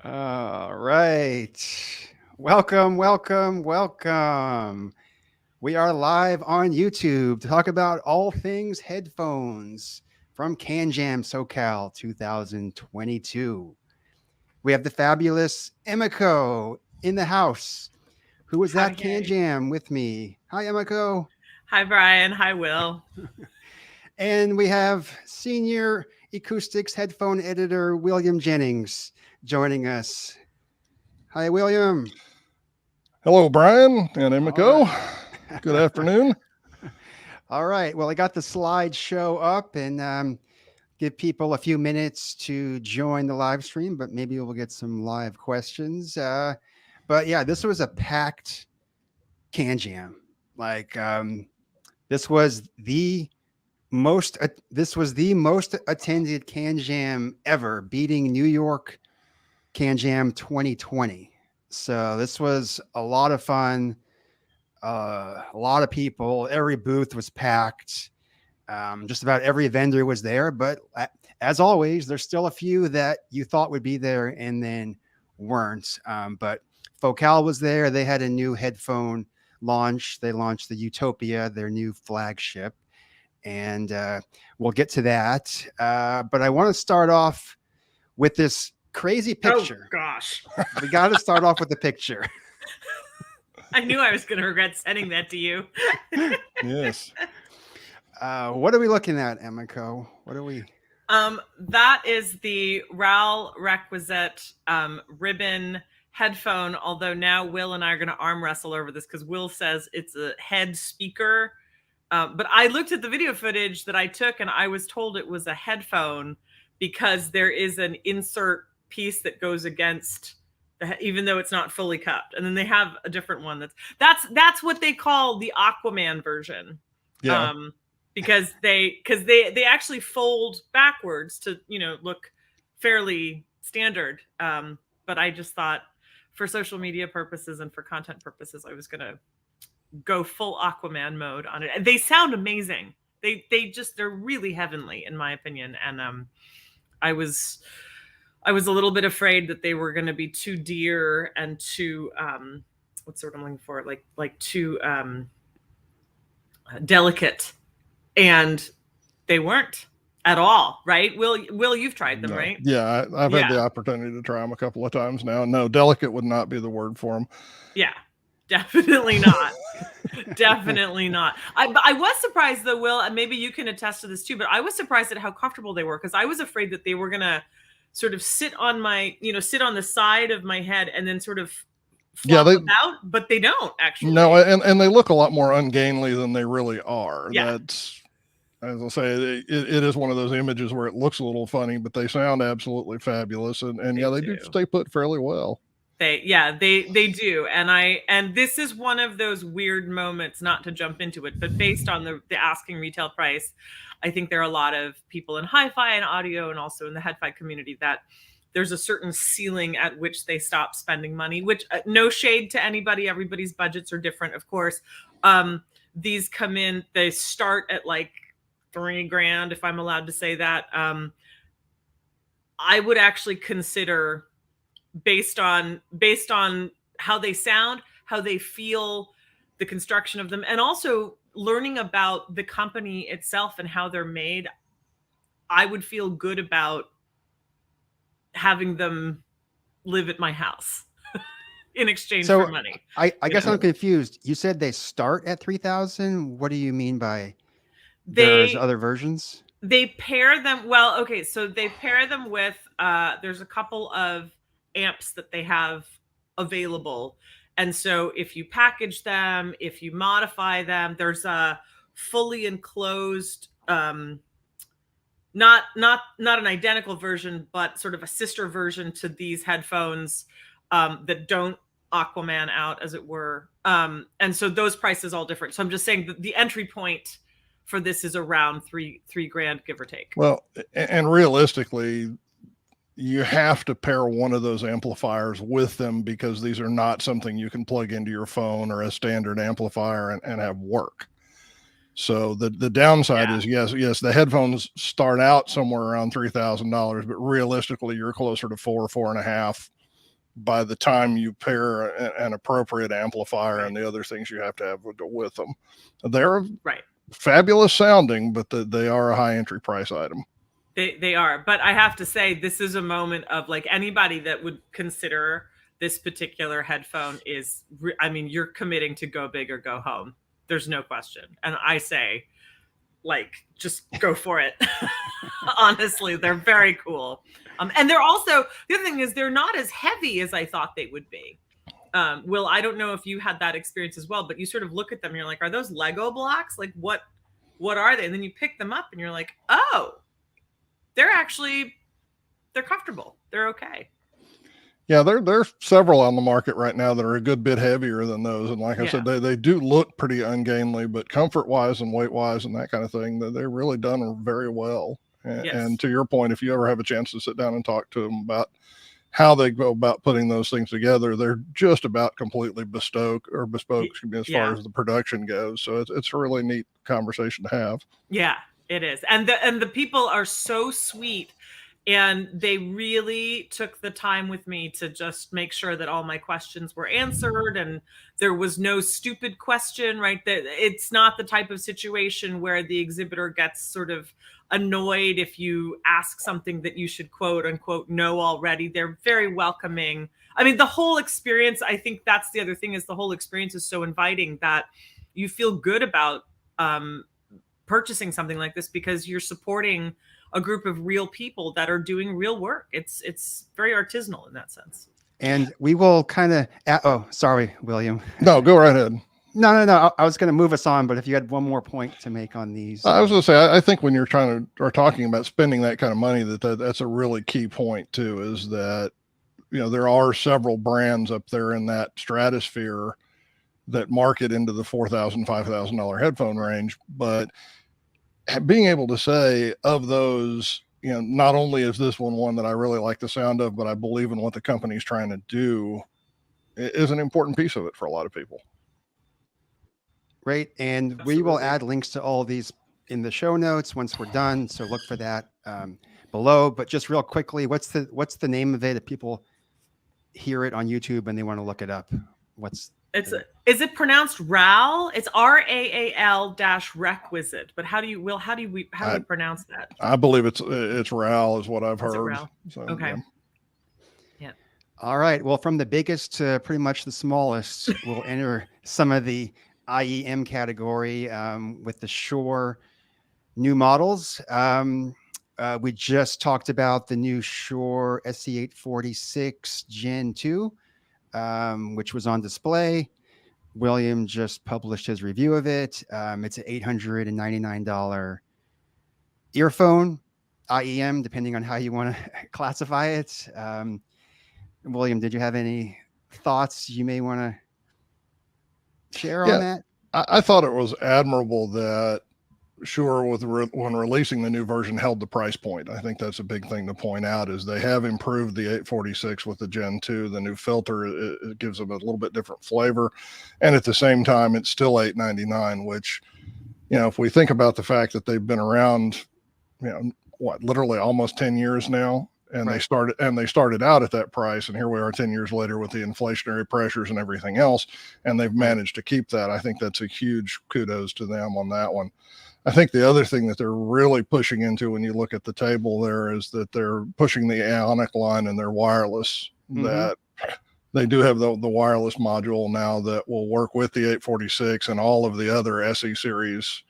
All right. Welcome, welcome, welcome. We are live on YouTube to talk about all things headphones from CanJam SoCal 2022. We have the fabulous Emiko in the house, who was Howdy, at hey. CanJam with me. Hi, Emiko. Hi, Brian. Hi, Will. And we have senior acoustics headphone editor William Jennings joining us. Hi, William. Hello, Brian and All Emiko. right. Good afternoon. All right. Well, I got the slideshow up and give people a few minutes to join the live stream, but maybe we'll get some live questions. But yeah, this was a packed CanJam. Like this was the most attended CanJam ever, beating New York CanJam 2020. So this was a lot of fun. A lot of people. Every booth was packed. Just about every vendor was there. But as always, there's still a few that you thought would be there and then weren't. But Focal was there. They had a new headphone launch. They launched the Utopia, their new flagship. And we'll get to that. But I want to start off with this crazy picture. Oh, gosh. We got to start off with the picture. I knew I was going to regret sending that to you. Yes. What are we looking at, Emiko? What are we? That is the Raal Requisite ribbon headphone, although now Will and I are going to arm wrestle over this because Will says it's a head speaker. But I looked at the video footage that I took and I was told it was a headphone because there is an insert piece that goes against even though it's not fully cupped. And then they have a different one that's what they call the Aquaman version. Yeah. Because they actually fold backwards to, look fairly standard. But I just thought for social media purposes and for content purposes, I was going to go full Aquaman mode on it. And they sound amazing. They're really heavenly in my opinion. And I was a little bit afraid that they were going to be too dear and too what's the word I'm looking for? Like too delicate, and they weren't at all, right? Will, you've tried them, right? Yeah, I've had the opportunity to try them a couple of times now. No, delicate would not be the word for them. Yeah, definitely not. Definitely not. I was surprised though, Will, and maybe you can attest to this too, but I was surprised at how comfortable they were because I was afraid that they were going to sort of sit on the side of my head and then sort of flop about, but they don't actually. No, and they look a lot more ungainly than they really are. Yeah. That's, as I say, it is one of those images where it looks a little funny, but they sound absolutely fabulous. And they do stay put fairly well. They do. And this is one of those weird moments, not to jump into it, but based on the asking retail price, I think there are a lot of people in hi-fi and audio and also in the head-fi community that there's a certain ceiling at which they stop spending money, which no shade to anybody. Everybody's budgets are different, of course. These come in, they start at like $3,000, if I'm allowed to say that. I would actually consider based on how they sound, how they feel, the construction of them, and also learning about the company itself and how they're made, I would feel good about having them live at my house in exchange for money. I guess I'm confused. You said they start at 3,000. What do you mean by there's other versions? They pair them. Well, okay. So they pair them with, there's a couple of amps that they have available. And so if you package them, if you modify them, there's a fully enclosed, not an identical version, but sort of a sister version to these headphones that don't Aquaman out, as it were. And so those prices all different. So I'm just saying that the entry point for this is around $3,000, give or take. Well, and realistically, you have to pair one of those amplifiers with them because these are not something you can plug into your phone or a standard amplifier and have work. So the downside is, yes, the headphones start out somewhere around $3,000, but realistically you're closer to $4,500 by the time you pair an appropriate amplifier and the other things you have to have with them. They're fabulous sounding, but they are a high entry price item. They are, but I have to say, this is a moment of like anybody that would consider this particular headphone is, I mean, you're committing to go big or go home. There's no question. And I say, like, just go for it. Honestly, they're very cool. And they're also, the other thing is they're not as heavy as I thought they would be. Will, I don't know if you had that experience as well, but you sort of look at them and you're like, are those Lego blocks? Like what are they? And then you pick them up and you're like, oh, they're comfortable. They're okay. Yeah, there's several on the market right now that are a good bit heavier than those. And like I said, they do look pretty ungainly, but comfort wise and weight wise and that kind of thing, they're really done very well. And to your point, if you ever have a chance to sit down and talk to them about how they go about putting those things together, they're just about completely bespoke as far as the production goes. So it's a really neat conversation to have. Yeah, it is. And the people are so sweet. And they really took the time with me to just make sure that all my questions were answered and there was no stupid question, right? That it's not the type of situation where the exhibitor gets sort of annoyed if you ask something that you should quote unquote know already. They're very welcoming. I mean, the whole experience, I think that's the other thing, is the whole experience is so inviting that you feel good about purchasing something like this because you're supporting a group of real people that are doing real work. It's very artisanal in that sense. And we will kind of, oh, sorry, William. No, go right ahead. No. I was going to move us on, but if you had one more point to make on these. I was going to say, I think when you're talking about spending that kind of money, that's a really key point too, is that, there are several brands up there in that stratosphere that market into the $4,000, $5,000 headphone range, but being able to say of those, not only is this one that I really like the sound of, but I believe in what the company's trying to do, is an important piece of it for a lot of people. Great. And Absolutely. We will add links to all these in the show notes once we're done. So look for that below. But just real quickly, what's the name of it if people hear it on YouTube and they want to look it up? Is it pronounced Raal? It's RAAL Requisite. But how do we pronounce that? I believe it's Raal is what I've heard. Raal? So, okay. Yeah. All right. Well, from the biggest to pretty much the smallest, we'll enter some of the IEM category with the Shure new models. We just talked about the new Shure SC846 Gen 2, which was on display. William just published his review of it. It's an $899 earphone, IEM, depending on how you want to classify it. William, did you have any thoughts you may want to share on that? I thought it was admirable that Shure, when releasing the new version, held the price point. I think that's a big thing to point out, is they have improved the 846 with the Gen 2. The new filter, it gives them a little bit different flavor. And at the same time, it's still $899, which, if we think about the fact that they've been around, literally almost 10 years now, and they started out at that price, and here we are 10 years later with the inflationary pressures and everything else, and they've managed to keep that. I think that's a huge kudos to them on that one. I think the other thing that they're really pushing into when you look at the table there is that they're pushing the Ionic line and their wireless, that they do have the wireless module now that will work with the 846 and all of the other SE series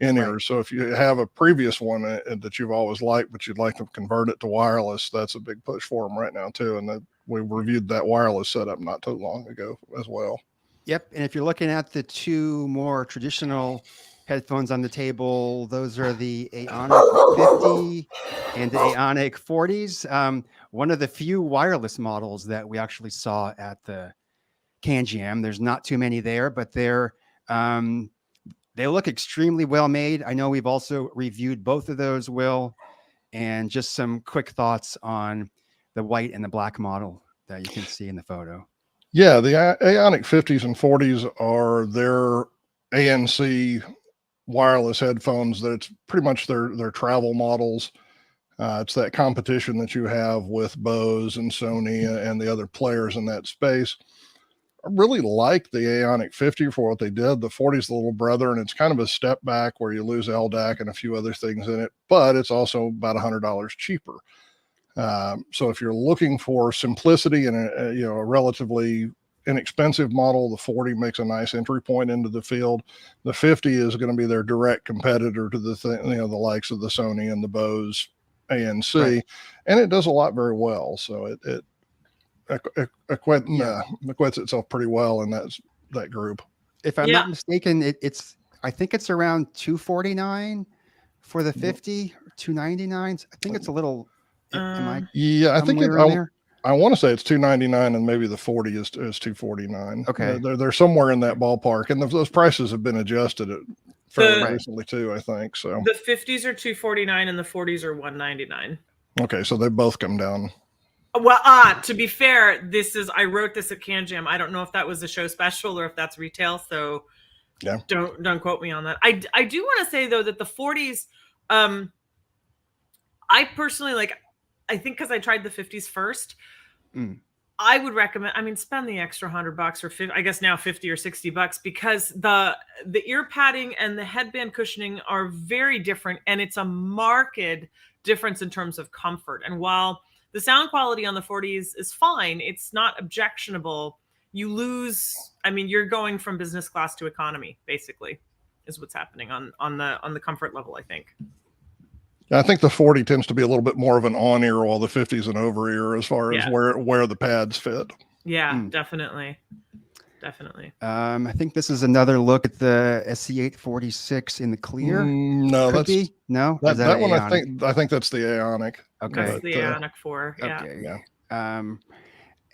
in-ears. So if you have a previous one that you've always liked, but you'd like to convert it to wireless, that's a big push for them right now too. And we reviewed that wireless setup not too long ago as well. Yep. And if you're looking at the two more traditional headphones on the table, those are the Ionic 50 and the Ionic 40s. One of the few wireless models that we actually saw at the CanJam. There's not too many there, but they look extremely well made. I know we've also reviewed both of those, Will, and just some quick thoughts on the white and the black model that you can see in the photo. Yeah, the Ionic 50s and 40s are their ANC wireless headphones. That's pretty much their travel models. It's that competition that you have with Bose and Sony and the other players in that space. I really like the Aonic 50 for what they did. The 40 is the little brother, and it's kind of a step back where you lose LDAC and a few other things in it, but it's also about $100 cheaper. So if you're looking for simplicity and a relatively inexpensive model, the 40 makes a nice entry point into the field. The 50 is going to be their direct competitor to the likes of the Sony and the Bose ANC, right. And it does a lot very well. So it acquits itself pretty well in that group. If I'm not mistaken, I think it's around $249 for the 50, $299. I think it's a little. I think I want to say it's $299, and maybe the 40 is $249. Okay, they're somewhere in that ballpark, and those prices have been adjusted fairly recently too. I think so. The 50s are $249, and the 40s are $199. Okay, so they both come down. Well, to be fair, I wrote this at CanJam. I don't know if that was a show special or if that's retail. So yeah, don't quote me on that. I do want to say though that the 40s, I personally like. I think because I tried the 50s first, I would recommend. Spend the extra $100 or I guess now $50 or $60 because the ear padding and the headband cushioning are very different, and it's a marked difference in terms of comfort. And while the sound quality on the 40s is fine, it's not objectionable. You lose. You're going from business class to economy, basically, is what's happening on the comfort level, I think. I think the 40 tends to be a little bit more of an on-ear, while the 50 is an over-ear as far as where the pads fit. Yeah, definitely. I think this is another look at the SC846 in the clear. No, that one. I think that's the Aonic. Okay, that's the Aonic 4. Yeah. Okay. Yeah.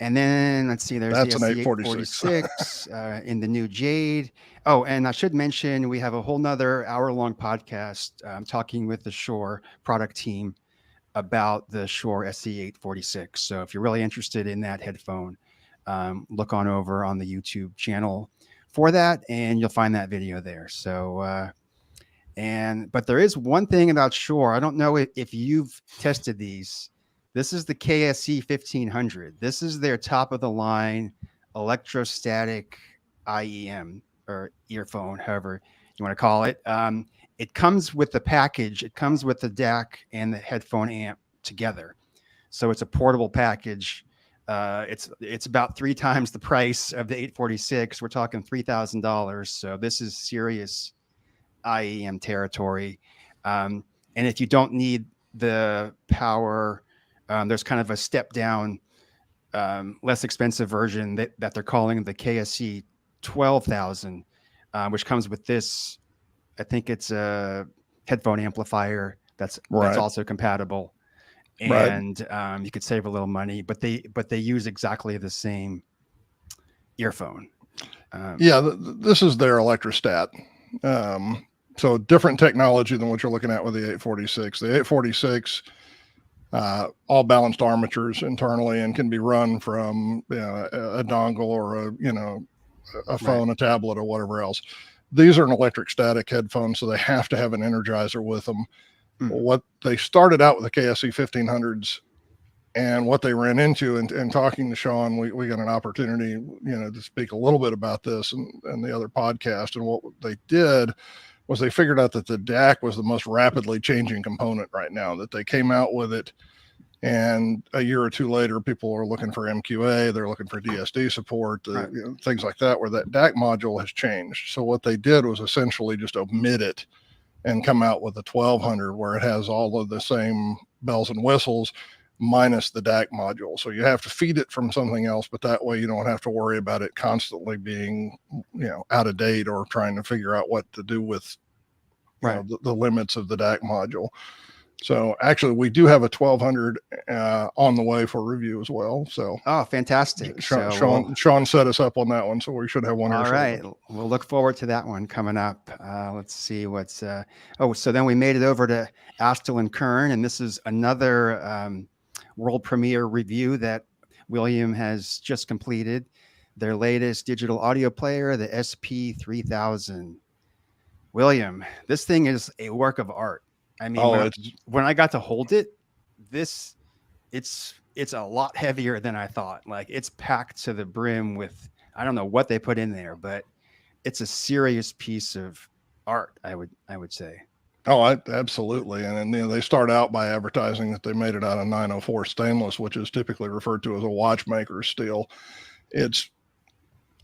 And then let's see. There's that's the an SC846 in the new Jade. Oh, and I should mention we have a whole nother hour-long podcast talking with the Shure product team about the Shure SC846. So if you're really interested in that headphone, look on over on the YouTube channel for that, and you'll find that video there. So, but there is one thing about Shure. I don't know if you've tested these. This is the KSE 1500. This is their top of the line electrostatic IEM or earphone, however you want to call it. It comes with the package. It comes with the DAC and the headphone amp together. So it's a portable package. It's about 3 times the price of the 846. We're talking $3,000. So this is serious IEM territory. And if you don't need the power, there's kind of a step down, less expensive version that they're calling the KSE 12,000, which comes with this. I think it's a headphone amplifier that's also compatible, and you could save a little money. But they use exactly the same earphone. This is their electrostat. So different technology than what you're looking at with the 846. The 846. All balanced armatures internally and can be run from a dongle or a phone, a tablet, or whatever else. These are an electric static headphone, so they have to have an energizer with them. What they started out with the KSE 1500s, and what they ran into, and talking to Sean, we got an opportunity, to speak a little bit about this and the other podcast. And what they did was they figured out that the DAC was the most rapidly changing component right now, that they came out with it. And a year or two later, people are looking for MQA, they're looking for DSD support, things like that, where that DAC module has changed. So what they did was essentially just omit it and come out with a 1200, where it has all of the same bells and whistles minus the DAC module. So you have to feed it from something else, but that way you don't have to worry about it constantly being, out of date or trying to figure out what to do with the limits of the DAC module. So actually, we do have a 1200 on the way for review as well. So fantastic! Sean set us up on that one, so we should have one. All right, we'll look forward to that one coming up. Let's see what's. So then we made it over to Astell&Kern, and this is another world premiere review that William has just completed. Their latest digital audio player, the SP3000. William, this thing is a work of art. When I got to hold it, this, it's a lot heavier than I thought. Like it's packed to the brim with, I don't know what they put in there, but it's a serious piece of art. I would say. Oh, absolutely. And then they start out by advertising that they made it out of 904 stainless, which is typically referred to as a watchmaker's steel. It's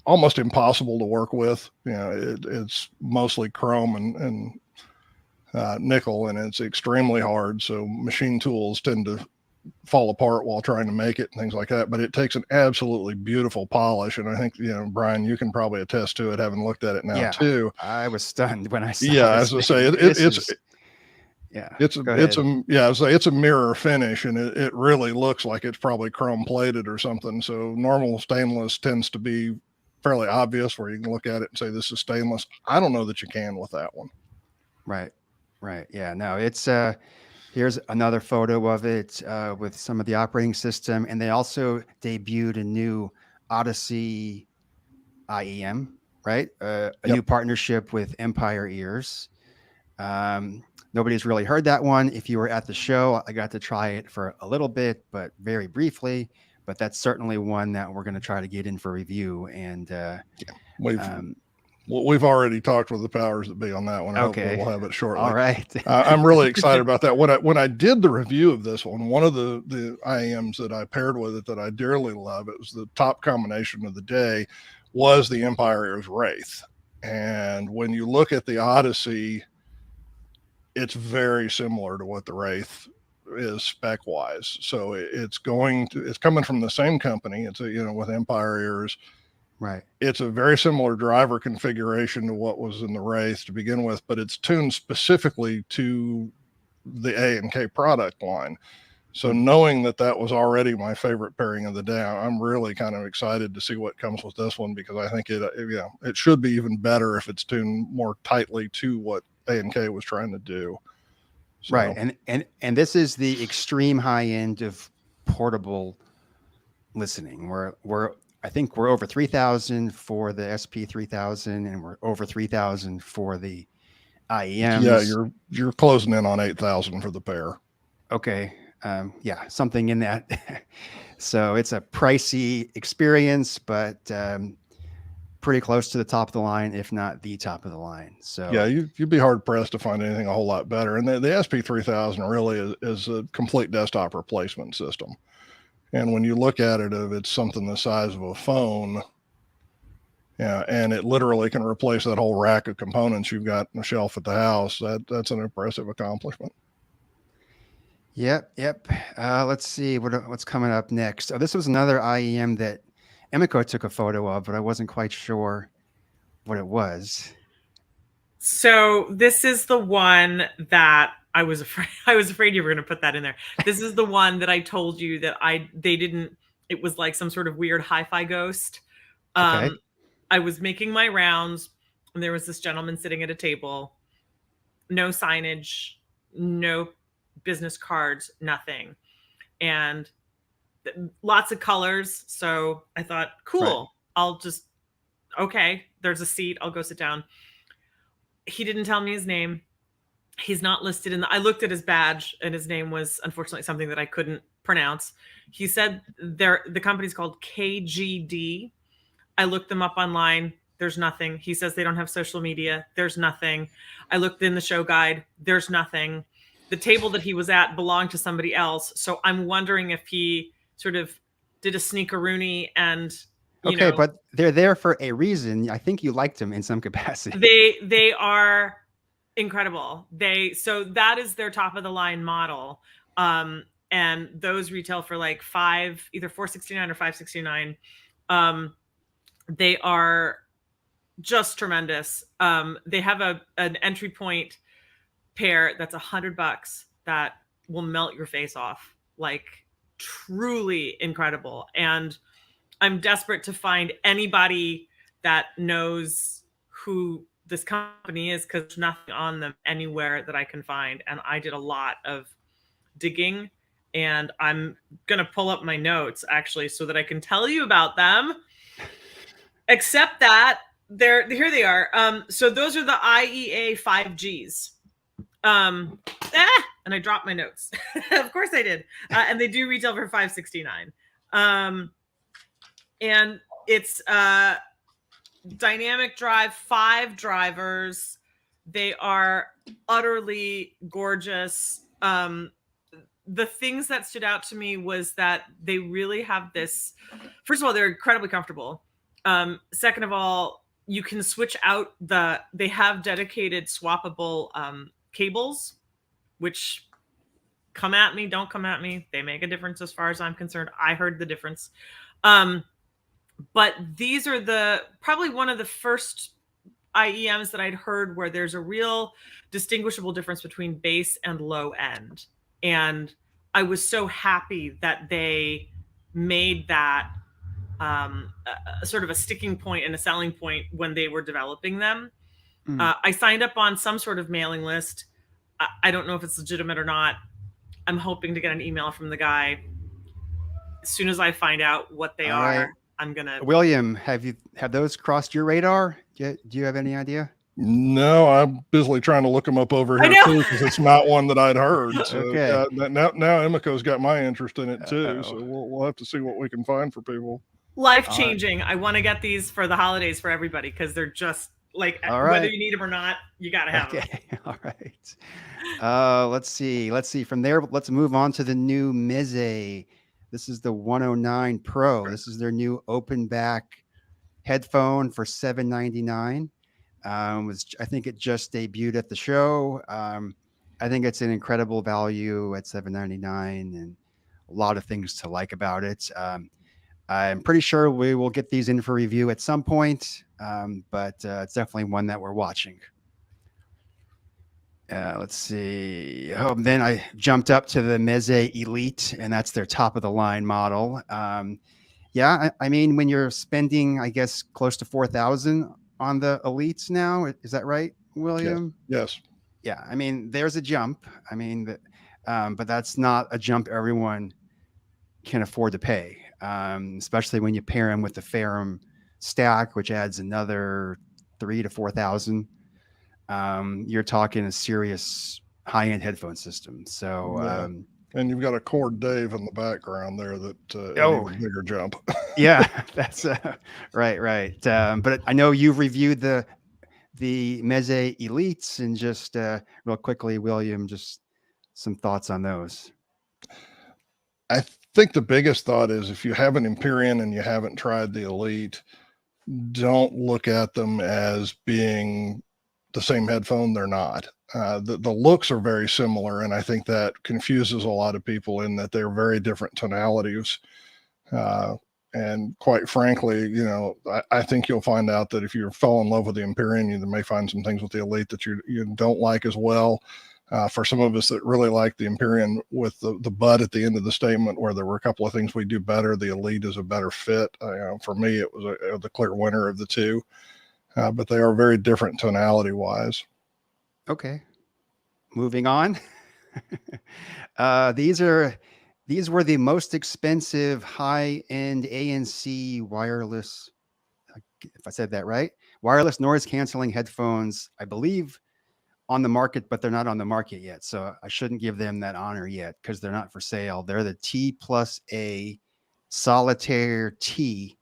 almost impossible to work with. It's mostly chrome and nickel, and it's extremely hard. So machine tools tend to fall apart while trying to make it and things like that. But it takes an absolutely beautiful polish. And I think, Brian, you can probably attest to it, having looked at it now too. I was stunned when I saw Yeah, this as I say, it's a mirror finish, and it really looks like it's probably chrome plated or something. So normal stainless tends to be fairly obvious where you can look at it and say this is stainless. I don't know that you can with that one. Right. Yeah, no, it's here's another photo of it with some of the operating system, and they also debuted a new Audeze IEM, right? A new partnership with Empire Ears. Nobody's really heard that one. If you were at the show, I got to try it for a little bit, but very briefly. But that's certainly one that we're going to try to get in for review. And we've already talked with the powers that be on that one. Okay, we'll have it shortly. All right. I'm really excited about that. When I did the review of this one of the IEMs that I paired with it that I dearly love, it was the top combination of the day, was the Empire Ears Wraith. And when you look at the Audeze, it's very similar to what the Wraith is spec wise. So it's coming from the same company. It's with Empire Ears. Right. It's a very similar driver configuration to what was in the Wraith to begin with, but it's tuned specifically to the A&K product line. So knowing that was already my favorite pairing of the day, I'm really kind of excited to see what comes with this one, because I think it should be even better if it's tuned more tightly to what A&K was trying to do. So. Right. And this is the extreme high end of portable listening. I think we're over 3,000 for the SP3000, and we're over 3,000 for the IEMs. Yeah, you're closing in on 8,000 for the pair. Okay. Something in that. So it's a pricey experience, but pretty close to the top of the line, if not the top of the line. So yeah, you'd be hard pressed to find anything a whole lot better. And the SP3000 really is a complete desktop replacement system. And when you look at it, if it's something the size of a phone, and it literally can replace that whole rack of components you've got on the shelf at the house, that's an impressive accomplishment. Yep. Let's see what's coming up next. Oh, this was another IEM that Emiko took a photo of, but I wasn't quite sure what it was. So this is the one that I was afraid you were going to put that in there. This is the one that I told you that it was like some sort of weird hi-fi ghost. Okay. I was making my rounds, and there was this gentleman sitting at a table, no signage, no business cards, nothing. And lots of colors. So I thought, cool, right. There's a seat. I'll go sit down. He didn't tell me his name. He's not listed I looked at his badge, and his name was unfortunately something that I couldn't pronounce. He said the company's called KGD. I looked them up online. There's nothing. He says they don't have social media. There's nothing. I looked in the show guide. There's nothing. The table that he was at belonged to somebody else. So I'm wondering if he sort of did a sneakeroonie and but they're there for a reason. I think you liked them in some capacity. They are incredible. So that is their top of the line model. And those retail for like either $469 or $569. They are just tremendous. They have an entry point pair that's $100 that will melt your face off. Like truly incredible. And I'm desperate to find anybody that knows who this company is, because there's nothing on them anywhere that I can find. And I did a lot of digging, and I'm going to pull up my notes actually so that I can tell you about them. Except that here they are. So those are the IEA 5Gs. and I dropped my notes. Of course I did. And they do retail for $569. And it's dynamic drive, 5 drivers. They are utterly gorgeous. The things that stood out to me was that they really have this. First of all, they're incredibly comfortable. Second of all, you can switch out they have dedicated swappable cables, which come at me, don't come at me. They make a difference as far as I'm concerned. I heard the difference. But these are probably one of the first IEMs that I'd heard where there's a real distinguishable difference between bass and low end. And I was so happy that they made that sort of a sticking point and a selling point when they were developing them. I signed up on some sort of mailing list. I don't know if it's legitimate or not. I'm hoping to get an email from the guy. As soon as I find out what they are, right. I'm gonna. William, have those crossed your radar? Do you have any idea? No, I'm busily trying to look them up over here too, because it's not one that I'd heard. So okay. Now Emiko's got my interest in it too. So we'll have to see what we can find for people. Life changing. I want to get these for the holidays for everybody because they're just like whether you need them or not, you got to have them. All right. Let's see. From there, let's move on to the new Meze. This is the 109 Pro. This is their new open back headphone for $799. I think it just debuted at the show. I think it's an incredible value at $799 and a lot of things to like about it. I'm pretty sure we will get these in for review at some point, but it's definitely one that we're watching. Let's see. Then I jumped up to the Meze Elite, and that's their top of the line model. Yeah, I mean, when you're spending, I guess, close to $4,000 on the Elites now, is that right, William? Yes. Yeah, I mean, there's a jump. I mean, but that's not a jump everyone can afford to pay, especially when you pair them with the Ferrum stack, which adds another $3,000 to $4,000. You're talking a serious high-end headphone system. So, and you've got a Chord Dave in the background there that a bigger jump. Yeah, that's right. But I know you've reviewed the Meze Elites, and just real quickly, William, just some thoughts on those. I think the biggest thought is if you have an Empyrean and you haven't tried the Elite, don't look at them as being the same headphone. They're not. The looks are very similar, and I think that confuses a lot of people in that they're very different tonalities. And quite frankly, I think you'll find out that if you fall in love with the Empyrean, you may find some things with the Elite that you don't like as well. For some of us that really like the Empyrean with the bud at the end of the statement, where there were a couple of things we do better, the Elite is a better fit. For me, it was the clear winner of the two. But they are very different tonality wise. Okay. Moving on. These were the most expensive high-end ANC wireless, if I said that right, wireless noise canceling headphones, I believe, on the market, but they're not on the market yet. So I shouldn't give them that honor yet because they're not for sale. They're the T+A Solitaire T.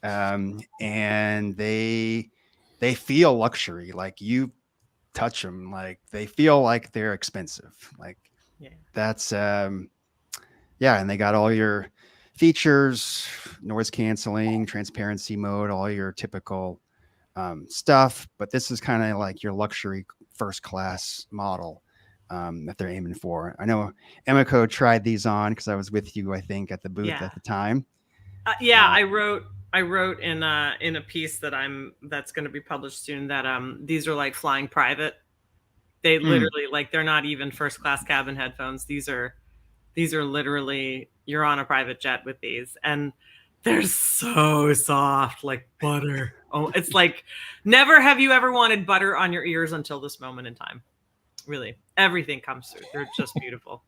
And they feel luxury. Like you touch them, like they feel like they're expensive. Like that's and they got all your features, noise canceling, transparency mode, all your typical stuff. But this is kind of like your luxury first class model that they're aiming for. I know Emiko tried these on because I was with you, I think, at the booth at the time. I wrote in a piece that's going to be published soon that these are like flying private. They literally they're not even first class cabin headphones. These are literally, you're on a private jet with these, and they're so soft, like butter. Oh, it's like never have you ever wanted butter on your ears until this moment in time. Really, everything comes through. They're just beautiful.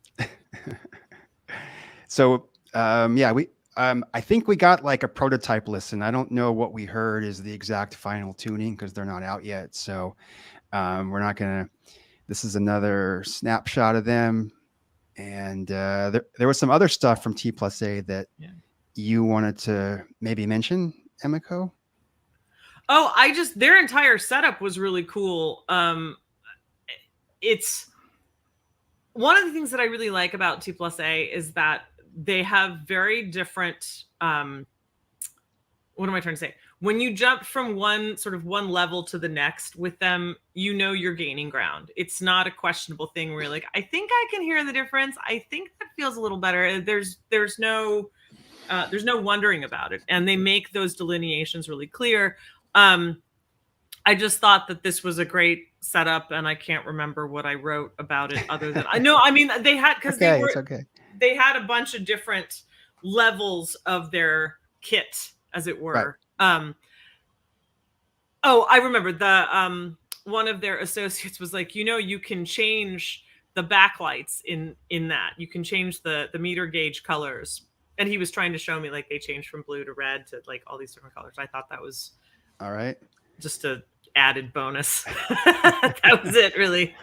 So I think we got like a prototype listen. I don't know what we heard is the exact final tuning because they're not out yet. So we're not going to This is another snapshot of them. And there was some other stuff from T+A that you wanted to maybe mention, Emiko? Oh, their entire setup was really cool. It's one of the things that I really like about T+A is that they have very different, what am I trying to say? When you jump from one level to the next with them, you know you're gaining ground. It's not a questionable thing where you're like, I think I can hear the difference. I think that feels a little better. There's no wondering about it. And they make those delineations really clear. I just thought that this was a great setup, and I can't remember what I wrote about it other than they had, because they had a bunch of different levels of their kit, as it were. Right. I remember the one of their associates was like, you can change the backlights in that. You can change the meter gauge colors. And he was trying to show me like they changed from blue to red to like all these different colors. I thought that was all right. Just a added bonus. That was it, really.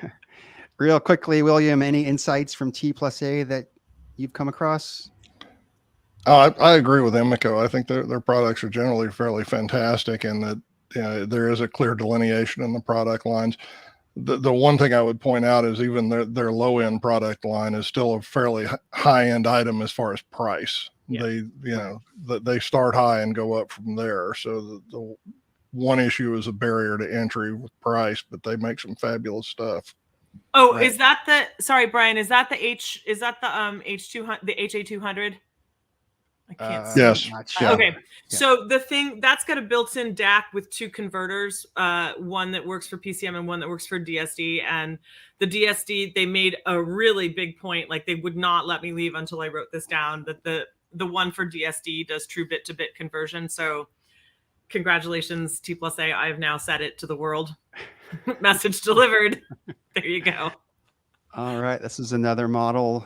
Real quickly, William, any insights from T+A that you've come across? I agree with Emiko. I think their products are generally fairly fantastic, and that there is a clear delineation in the product lines. The one thing I would point out is even their low end product line is still a fairly high end item as far as price. Yeah. They start high and go up from there. So the one issue is a barrier to entry with price, but they make some fabulous stuff. Oh, right. Is that sorry, Brian, is that the H200, the HA200? I can't see. Yes. Sure. Okay. Yeah. So the thing that's got a built-in DAC with two converters, one that works for PCM and one that works for DSD. And the DSD, they made a really big point, like they would not let me leave until I wrote this down, that the one for DSD does true bit-to-bit conversion. So congratulations, T+A. I've now said it to the world. Message delivered. There you go. All right. This is another model.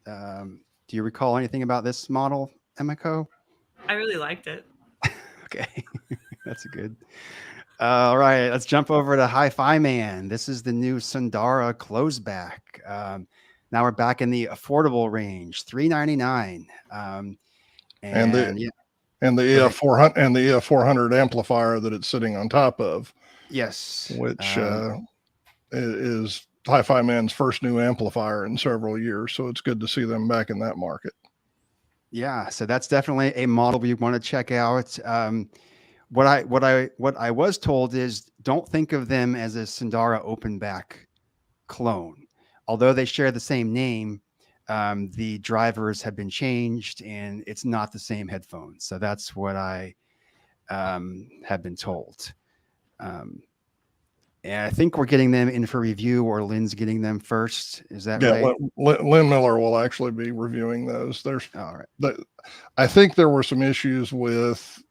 Do you recall anything about this model, Emiko? I really liked it. Okay. That's good. All right. Let's jump over to HiFiMAN. This is the new Sundara closeback. Now we're back in the affordable range, $399. And the EF400 and the EF400 amplifier that it's sitting on top of. Yes. Which is HiFiMAN's first new amplifier in several years. So it's good to see them back in that market. Yeah. So that's definitely a model we want to check out. What I was told is don't think of them as a Sundara open back clone. Although they share the same name, the drivers have been changed and it's not the same headphones. So that's what I have been told. And I think we're getting them in for review, or Lynn's getting them first. Is that right? Lynn Miller will actually be reviewing those. All right. I think there were some issues with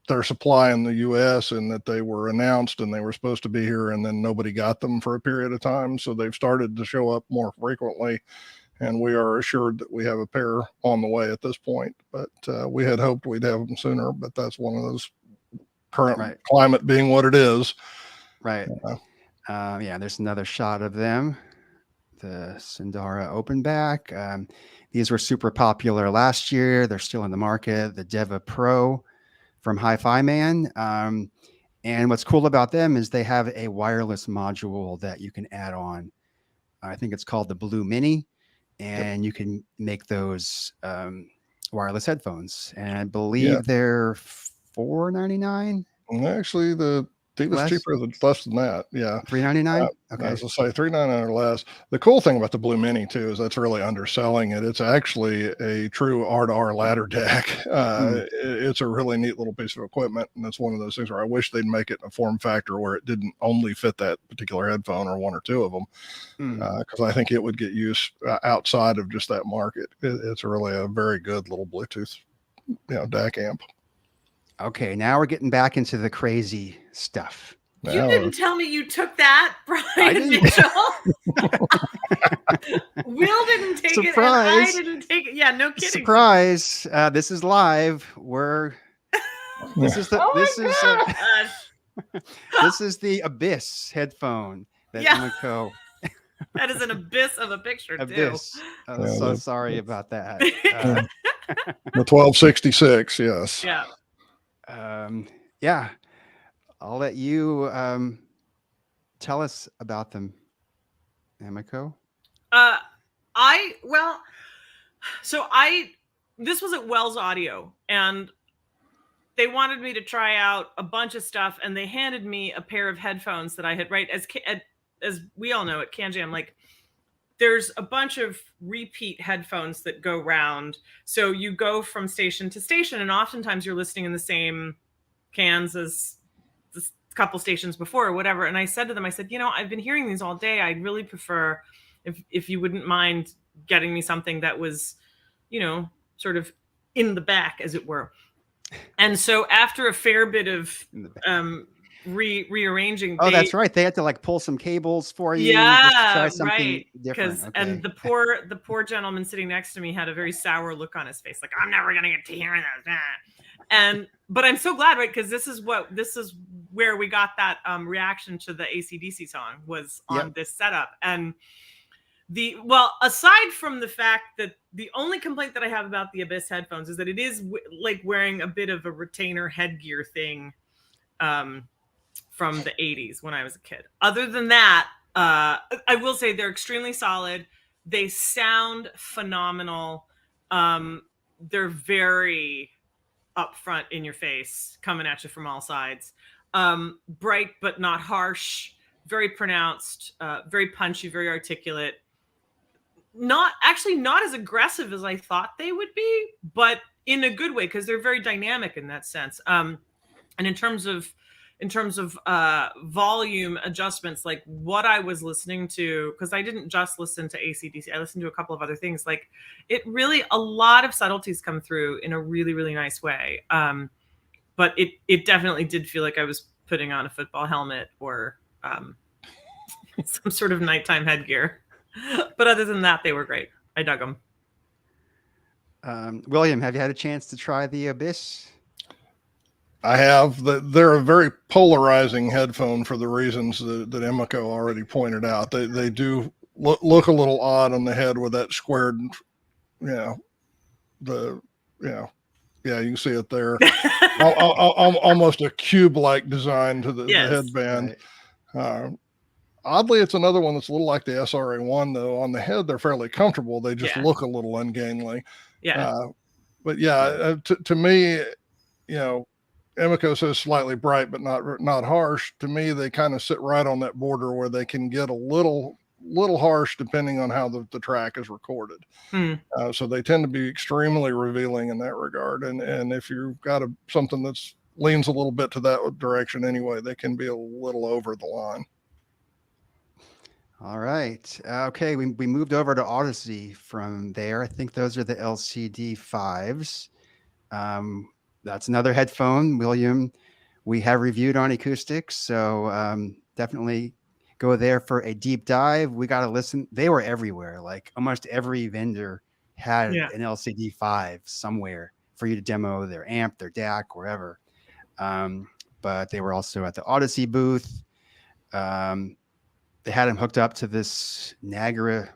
their supply in the U.S. and that they were announced and they were supposed to be here and then nobody got them for a period of time. So they've started to show up more frequently, and we are assured that we have a pair on the way at this point. But we had hoped we'd have them sooner, but that's one of those current climate being what it is. Right. Yeah, there's another shot of them. The Sundara open back. These were super popular last year. They're still in the market. The Deva Pro from HiFiMAN. And what's cool about them is they have a wireless module that you can add on. I think it's called the Blue Mini. And you can make those wireless headphones. And I believe they're $499. Actually, the Diva's cheaper, less than that. Yeah. $399. Okay. As I say, $399 or less. The cool thing about the Blue Mini too is that's really underselling it. It's actually a true R-to-R ladder DAC. It's a really neat little piece of equipment, and it's one of those things where I wish they'd make it in a form factor where it didn't only fit that particular headphone or one or two of them, because I think it would get use outside of just that market. It's really a very good little Bluetooth, DAC amp. Okay, now we're getting back into the crazy stuff. You didn't tell me you took that, Brian Mitchell. Will didn't take it, and I didn't take it. Yeah, no kidding. Surprise! This is live. This is the Abyss headphone that Emiko That is an abyss of a picture, Abyss. I'm Yeah, so sorry about that. too. The 1266, yes. Yeah. Yeah, I'll let you tell us about them, Emiko. Uh, well, so this was at Wells Audio, and they wanted me to try out a bunch of stuff, and they handed me a pair of headphones that I had, right, as we all know at CanJam, like there's a bunch of repeat headphones that go round. So you go from station to station, and oftentimes you're listening in the same cans as a couple stations before or whatever. And I said to them, I said, I've been hearing these all day. I'd really prefer if you wouldn't mind getting me something that was, sort of in the back, as it were. And so after a fair bit of rearranging, that's right. They had to like pull some cables for you. Yeah, just to try something right. different. Okay. And the poor gentleman sitting next to me had a very sour look on his face, like, I'm never gonna get to hear that. But I'm so glad, right? Because this is where we got that reaction to the AC/DC song, was on this setup. And aside from the fact that the only complaint that I have about the Abyss headphones is that it is like wearing a bit of a retainer headgear thing from the 80s when I was a kid. Other than that, I will say they're extremely solid. They sound phenomenal. They're very upfront in your face, coming at you from all sides. Bright but not harsh, very pronounced, very punchy, very articulate. Not as aggressive as I thought they would be, but in a good way, because they're very dynamic in that sense. And in terms of volume adjustments, like what I was listening to, because I didn't just listen to AC/DC, I listened to a couple of other things. Like a lot of subtleties come through in a really, really nice way. But it definitely did feel like I was putting on a football helmet or some sort of nighttime headgear. But other than that, they were great. I dug them. William, have you had a chance to try the Abyss? I have. They're a very polarizing headphone for the reasons that Emiko already pointed out. They do look a little odd on the head with that squared, you can see it there. Almost a cube-like design to the headband. Right. Oddly, it's another one that's a little like the SRA-1, though. On the head, they're fairly comfortable. They just look a little ungainly. Yeah. To me, Emiko says slightly bright, but not harsh. To me, they kind of sit right on that border where they can get a little harsh depending on how the track is recorded. So they tend to be extremely revealing in that regard. And if you've got something that's leans a little bit to that direction anyway, they can be a little over the line. All right. Okay. We moved over to Audeze from there. I think those are the LCD 5s. That's another headphone, William, we have reviewed on acoustics. So definitely go there for a deep dive. We got to listen. They were everywhere. Like almost every vendor had an LCD 5 somewhere for you to demo their amp, their DAC, wherever. But they were also at the Audeze booth. They had them hooked up to this Niagara.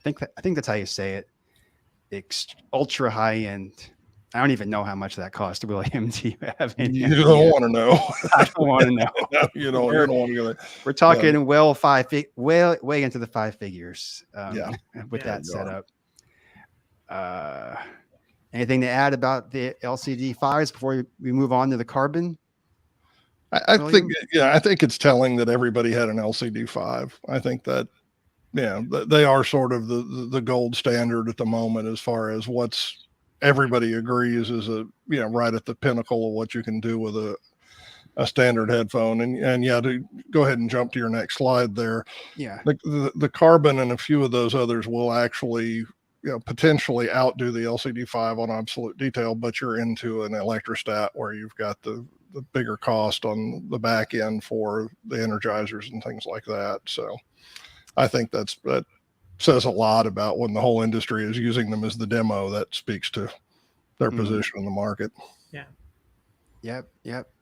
I think that's how you say it. Ultra high end. I don't even know how much that cost, William. Do you have any? You don't want to know. I don't want to know. No, you don't want to go there. We're talking way into the 5 figures. With that setup. Anything to add about the LCD 5s before we move on to the carbon? I think it's telling that everybody had an LCD 5. I think that, they are sort of the gold standard at the moment as far as what's everybody agrees is right at the pinnacle of what you can do with a standard headphone. And to go ahead and jump to your next slide there. Yeah. The carbon and a few of those others will actually potentially outdo the LCD 5 on absolute detail, but you're into an electrostat where you've got the bigger cost on the back end for the energizers and things like that. So I think that says a lot about when the whole industry is using them as the demo. That speaks to their position in the market. Yeah. Yep.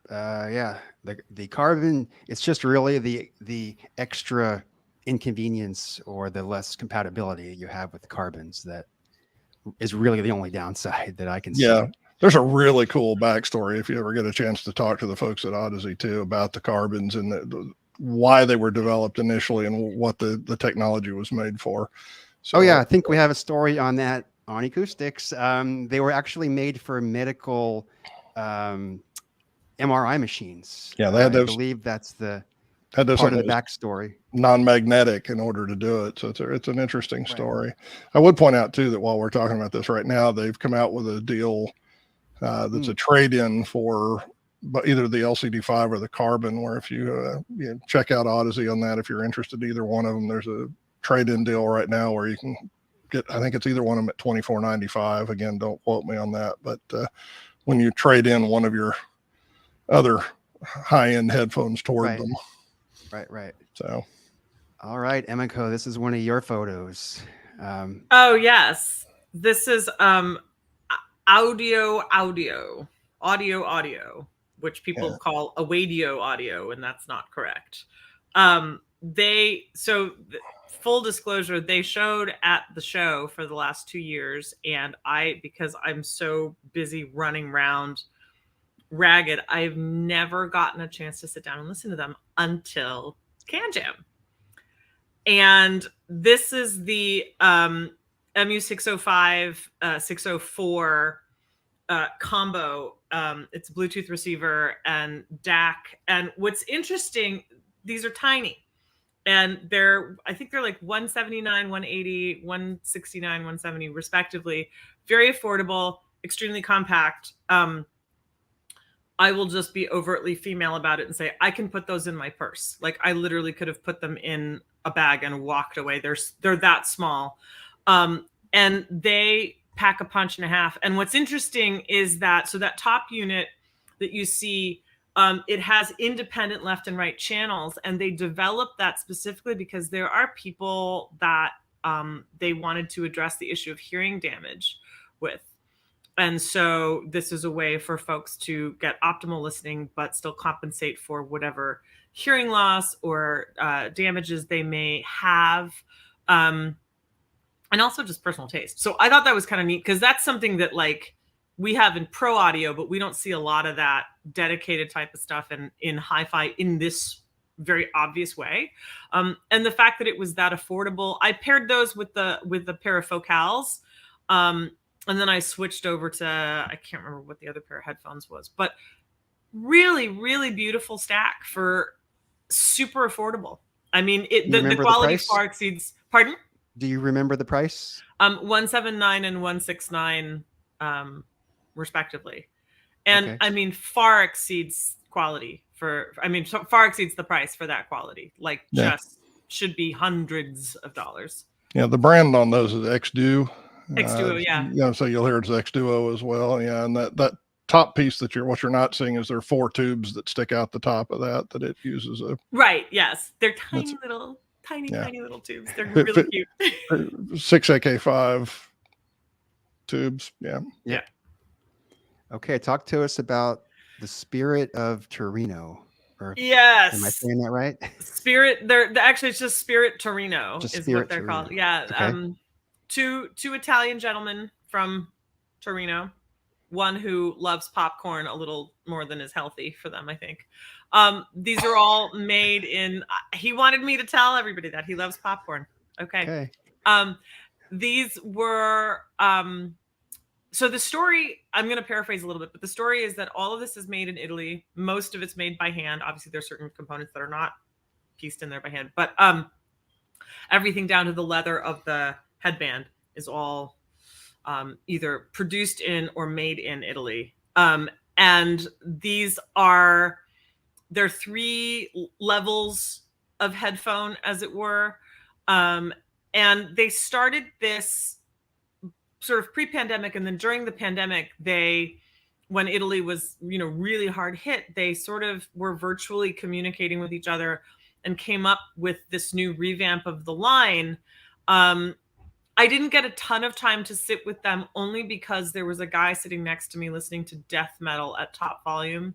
The carbon, it's just really the extra inconvenience or the less compatibility you have with carbons that is really the only downside that I can see. Yeah. There's a really cool backstory if you ever get a chance to talk to the folks at Audeze too about the carbons and why they were developed initially and what the technology was made for. So, oh yeah, I think we have a story on that on acoustics. They were actually made for medical MRI machines. Yeah, they had those. I believe that's the had those part of the backstory. Non-magnetic in order to do it. So it's an interesting story. Right. I would point out too that while we're talking about this right now, they've come out with a deal that's a trade-in for either the LCD5 or the Carbon, where if you check out Audeze on that, if you're interested in either one of them, there's a trade-in deal right now where you can get, I think it's either one of them at $24.95. Again, don't quote me on that, but when you trade in one of your other high-end headphones toward them. Right. So, all right, Emiko, this is one of your photos. Oh yes, this is audio, which people call Awadio audio, and that's not correct. Full disclosure, they showed at the show for the last 2 years, and because I'm so busy running around ragged, I've never gotten a chance to sit down and listen to them until CanJam. And this is the MU605 604 combo. It's a Bluetooth receiver and DAC. And what's interesting, these are tiny, and I think they're like 179, 180, 169, 170 respectively. Very affordable, extremely compact. I will just be overtly female about it and say, I can put those in my purse. Like I literally could have put them in a bag and walked away. They're that small. And they pack a punch and a half. And what's interesting is that top unit that you see, it has independent left and right channels, and they developed that specifically because there are people that they wanted to address the issue of hearing damage with. And so this is a way for folks to get optimal listening, but still compensate for whatever hearing loss or damages they may have. And also just personal taste. So I thought that was kind of neat because that's something that like we have in pro audio, but we don't see a lot of that dedicated type of stuff in hi-fi in this very obvious way. And the fact that it was that affordable, I paired those with the pair of focals. And then I switched over to, I can't remember what the other pair of headphones was, but really, really beautiful stack for super affordable. I mean, the quality far exceeds, pardon? Do you remember the price? 179 and 169, respectively. And I mean, far exceeds quality far exceeds the price for that quality. Like just should be hundreds of dollars. Yeah. The brand on those is xDuoo. xDuoo, yeah. Yeah, so you'll hear it's xDuoo as well. Yeah, and that top piece what you're not seeing is there are 4 tubes that stick out the top of that it uses. Right. Yes, they're tiny little tubes. They're really cute. 6 AK5 tubes. Yeah. Okay, talk to us about the Spirit of Torino. Yes. Am I saying that right? Spirit. Actually, it's just Spirit Torino is what they're called. Yeah. Okay. Two Italian gentlemen from Torino, one who loves popcorn a little more than is healthy for them, I think. These are all made in, he wanted me to tell everybody that he loves popcorn. Okay. These were, so the story, I'm going to paraphrase a little bit, but the story is that all of this is made in Italy. Most of it's made by hand. Obviously, there's certain components that are not pieced in there by hand, but everything down to the leather of the headband is all either produced in or made in Italy. And they're 3 levels of headphone, as it were. And they started this sort of pre-pandemic, and then during the pandemic, when Italy was, really hard hit, they sort of were virtually communicating with each other and came up with this new revamp of the line. I didn't get a ton of time to sit with them only because there was a guy sitting next to me listening to death metal at top volume,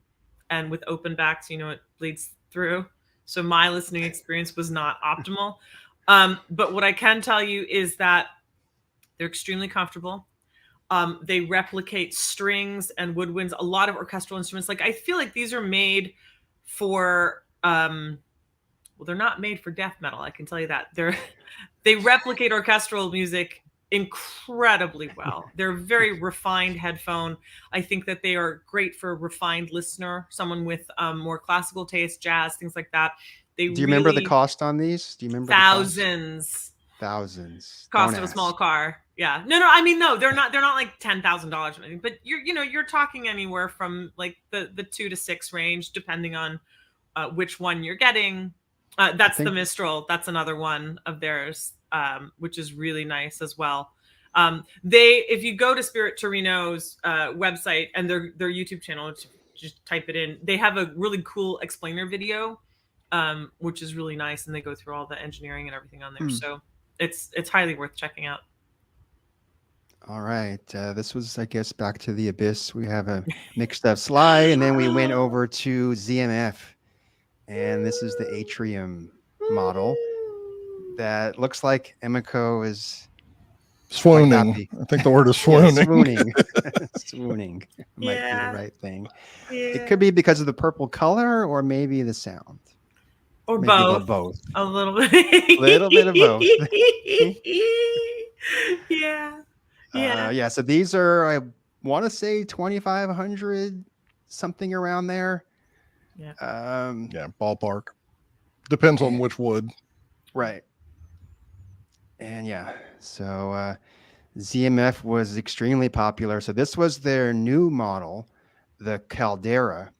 and with open backs, it bleeds through. So my listening experience was not optimal. But what I can tell you is that they're extremely comfortable. They replicate strings and woodwinds, a lot of orchestral instruments. Like I feel like these are made for, well, they're not made for death metal. I can tell you that. They replicate orchestral music incredibly well. They're a very refined headphone. I think that they are great for a refined listener, someone with more classical taste, jazz, things like that. Do you remember the cost on these? Do you remember thousands? Thousands. Cost of a small car. Yeah. No, I mean, no, they're not like $10,000 or anything, but you're talking anywhere from like the 2 to 6 range, depending on which one you're getting. That's the Mistral. That's another one of theirs, which is really nice as well. If you go to Spirit Torino's website and their YouTube channel, just type it in. They have a really cool explainer video, which is really nice, and they go through all the engineering and everything on there. So it's highly worth checking out. All right. This was, I guess, Back to the Abyss. We have a mixed up slide, and then we went over to ZMF. And this is the Atrium model that looks like Emiko is swooning. I think the word is swooning. Yeah, swooning. Swooning might be the right thing. Yeah. It could be because of the purple color, or maybe the sound. Or maybe both. Both. A little bit. A little bit of both. Yeah. Yeah. Yeah. So these are, I want to say 2,500, something around there. Yeah. Yeah, ballpark. Depends on which wood. Right. And yeah, so ZMF was extremely popular. So this was their new model, the Caldera.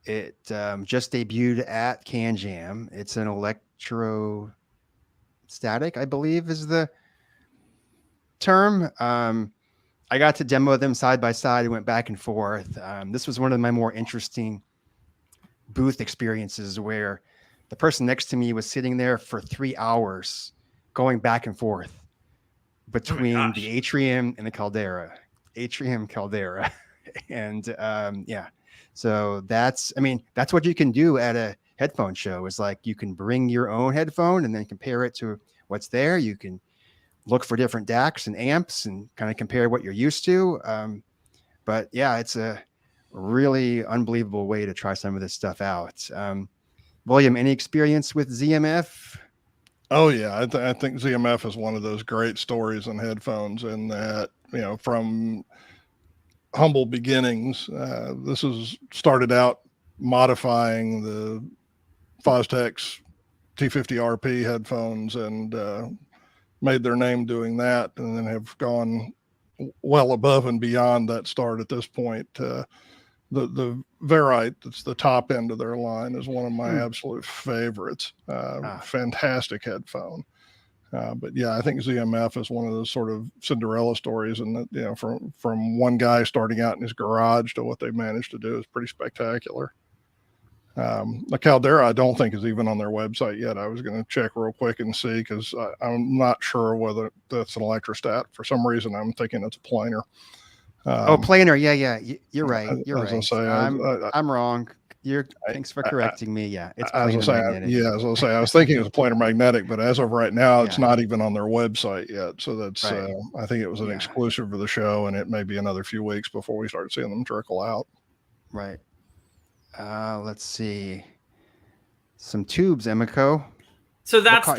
It just debuted at CanJam. It's an electrostatic, I believe is the term. I got to demo them side by side and went back and forth. This was one of my more interesting booth experiences where the person next to me was sitting there for 3 hours going back and forth between the Atrium and the Caldera. And yeah, so that's what you can do at a headphone show, is like you can bring your own headphone and then compare it to what's there. You can look for different DACs and amps and kind of compare what you're used to. But yeah, it's a really unbelievable way to try some of this stuff out. William, any experience with ZMF? Oh yeah, I think ZMF is one of those great stories in headphones, in that, from humble beginnings, this is started out modifying the Fostex T50RP headphones, and made their name doing that, and then have gone well above and beyond that start at this point. The Verite, that's the top end of their line, is one of my absolute favorites. Fantastic headphone. But yeah, I think ZMF is one of those sort of Cinderella stories, and that, from one guy starting out in his garage to what they managed to do is pretty spectacular. The Caldera, I don't think is even on their website yet. I was going to check real quick and see, because I'm not sure whether that's an electrostat. For some reason, I'm thinking it's a planar. Planar. Yeah. You're right. You're right. Say, I'm wrong. Thanks for correcting me. Yeah, it's I was I was thinking it was a planar magnetic, but as of right now, it's not even on their website yet. So that's I think it was an exclusive for the show, and it may be another few weeks before we start seeing them trickle out. Right. Let's see. Some tubes, Emiko. So that's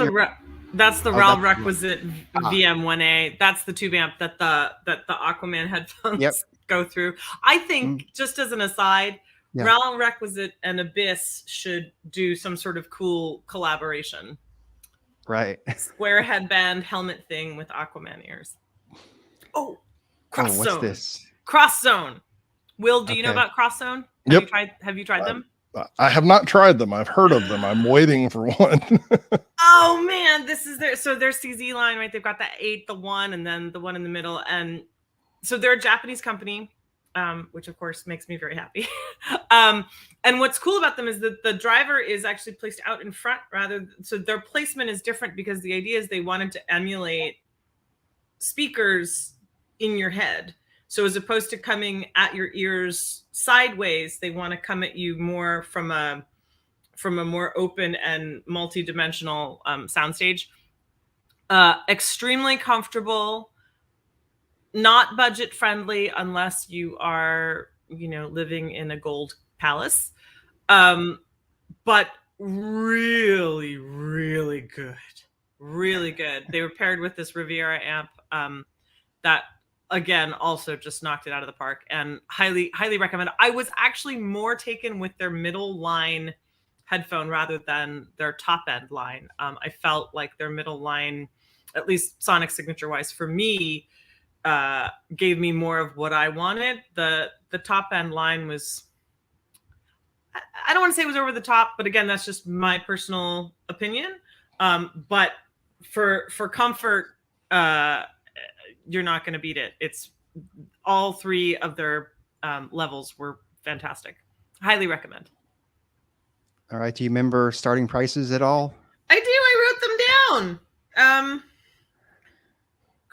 the Raal Requisite VM1A. That's the tube amp that the Aquaman headphones go through. I think, just as an aside, Raal Requisite and Abyss should do some sort of cool collaboration. Right. Square headband helmet thing with Aquaman ears. Oh, Cross Zone. What's this? Cross Zone. Will, do you know about Cross Zone? Have you tried them? I have not tried them. I've heard of them. I'm waiting for one. Oh man, this is their CZ line, right? They've got the 8, the 1, and then the one in the middle. And so they're a Japanese company, which of course makes me very happy. And what's cool about them is that the driver is actually placed out in front, so their placement is different, because the idea is they wanted to emulate speakers in your head. So as opposed to coming at your ears sideways, they want to come at you more from a more open and multi-dimensional soundstage. Extremely comfortable, not budget friendly unless you are, living in a gold palace. But really, really good. Really good. They were paired with this Riviera amp that, again, also just knocked it out of the park, and highly, highly recommend. I was actually more taken with their middle line headphone rather than their top end line. I felt like their middle line, at least sonic signature wise for me, gave me more of what I wanted. The top end line was, I don't want to say it was over the top, but again, that's just my personal opinion. But for comfort, you're not going to beat it. It's all three of their levels were fantastic. Highly recommend. All right. Do you remember starting prices at all? I do. I wrote them down.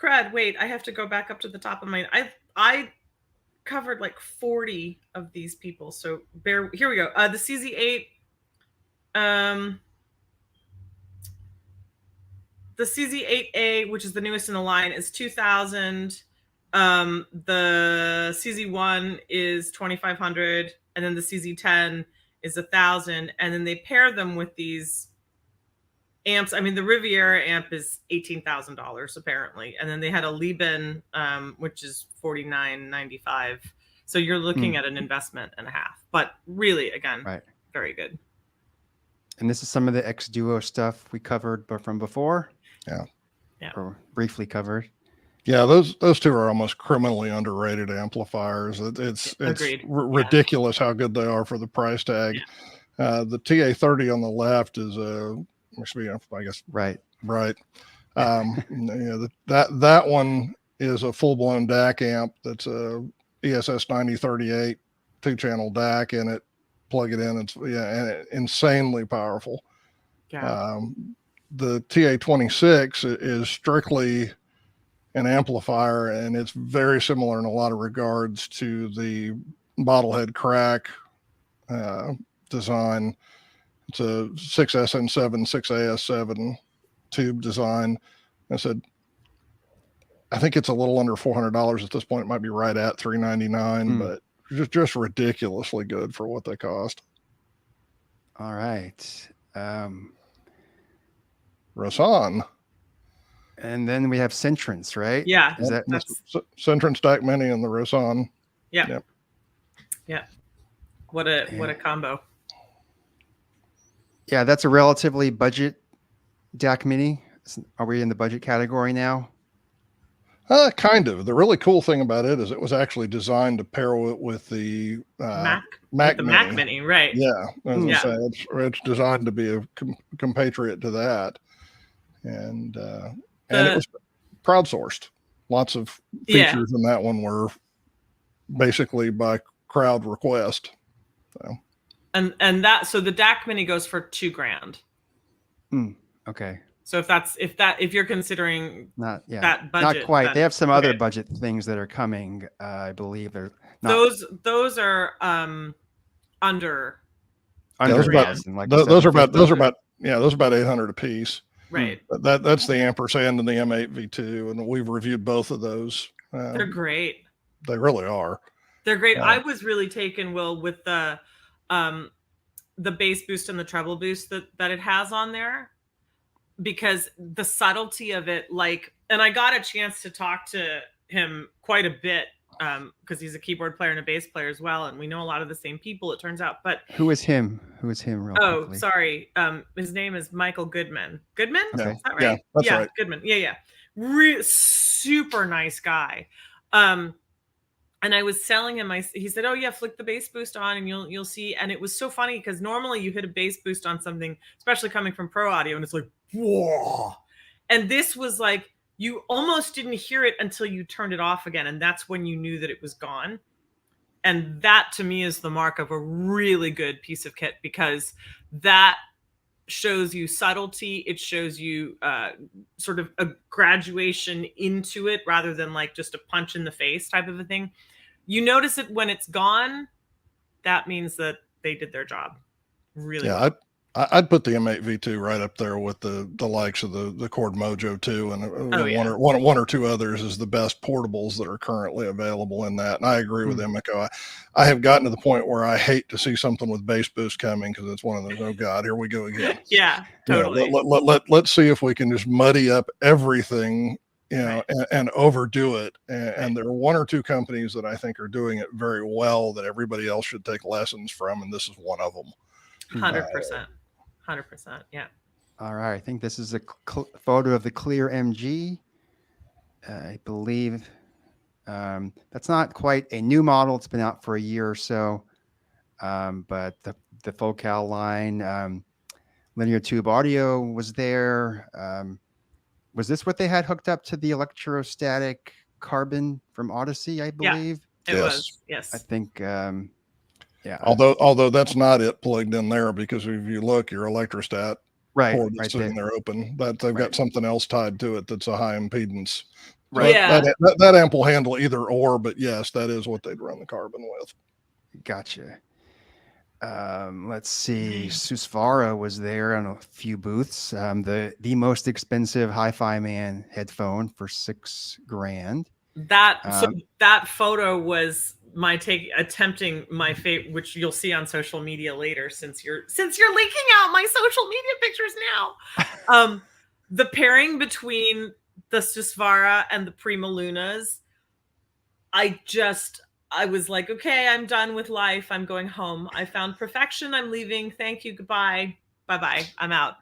Crud. Wait, I have to go back up to the top of mine. I covered like 40 of these people. So here we go. The CZ8. The CZ8A, which is the newest in the line, is $2,000. The CZ1 is $2,500, and then the CZ10 is $1,000. And then they pair them with these amps. I mean, the Riviera amp is $18,000 apparently, and then they had a Lieben, which is $49.95. So you're looking at an investment and a half. But really, again, very good. And this is some of the xDuoo stuff we covered, but from before. Yeah. Or briefly covered. Yeah, those two are almost criminally underrated amplifiers. It's ridiculous how good they are for the price tag. Yeah. The TA30 on the left is I guess right. That one is a full blown DAC amp. That's a ESS 9038 2-channel DAC in it. Plug it in. It's and insanely powerful. Yeah. The TA26 is strictly an amplifier, and it's very similar in a lot of regards to the bottlehead crack design. It's a 6SN7, 6AS7 tube design. I think it's a little under $400 at this point. It might be right at $399, but just ridiculously good for what they cost. All right. Rasan. And then we have Centrance, right? Yeah. Is that Centrance DAC Mini and the Rasan? Yeah. What a combo. Yeah, that's a relatively budget DAC Mini. Are we in the budget category now? Kind of. The really cool thing about it is it was actually designed to pair it with the Mac Mini, right? Yeah, it's designed to be a compatriot to that, and it was crowdsourced. Lots of features in that one were basically by crowd request. So. So the DAC Mini goes for $2,000. Okay. So if you're considering that budget, not quite. They have some other budget things that are coming. I believe they're not. Those are under. Those are about 800 a piece. Right. That's the ampersand and the M8 V2, and we've reviewed both of those. They're great. They really are. They're great. I was really taken, Will, with the bass boost and the treble boost that it has on there, because the subtlety of it, and I got a chance to talk to him quite a bit because he's a keyboard player and a bass player as well, and we know a lot of the same people, it turns out. But who is him? Real quickly. Sorry. His name is Michael Goodman. Goodman? Okay. Is that right? Yeah, that's right. Goodman. Yeah. Super nice guy. And I was telling him, he said, "Oh yeah, flick the bass boost on, and you'll see." And it was so funny because normally you hit a bass boost on something, especially coming from Pro Audio, and it's like, whoa. And this was like, you almost didn't hear it until you turned it off again, and that's when you knew that it was gone. And that to me is the mark of a really good piece of kit, because that shows you subtlety. It shows you sort of a graduation into it rather than like just a punch in the face type of a thing. You notice it when it's gone. That means that they did their job really well. I'd put the M8 V2 right up there with the likes of the Chord Mojo 2 and yeah. one or two others is the best portables that are currently available in that. And I agree with Emiko. I have gotten to the point where I hate to see something with bass boost coming because it's one of those, oh God, here we go again. Yeah, totally. You know, let's see if we can just muddy up everything, you know, and overdo it. And there are one or two companies that I think are doing it very well that everybody else should take lessons from, and this is one of them. 100%. 100%. Yeah. All right. I think this is a photo of the Clear MG. I believe that's not quite a new model. It's been out for a year or so. But the FoCal line, linear tube audio was there. Was this what they had hooked up to the electrostatic carbon from Audeze, I believe? Yeah, it was. Yes. I think yeah. Although that's not it plugged in there, because if you look, your electrostat port is sitting there open. That they've got something else tied to it that's a high impedance. Right. Yeah. That amp will handle either or, but yes, that is what they'd run the carbon with. Gotcha. Let's see. Susvara was there on a few booths. The most expensive HiFiMAN headphone for $6,000. That photo was my attempting my fate, which you'll see on social media later, since you're leaking out my social media pictures now. The pairing between the Susvara and the Prima Lunas, I was like, okay, I'm done with life. I'm going home. I found perfection. I'm leaving. Thank you. Goodbye. Bye-bye. I'm out.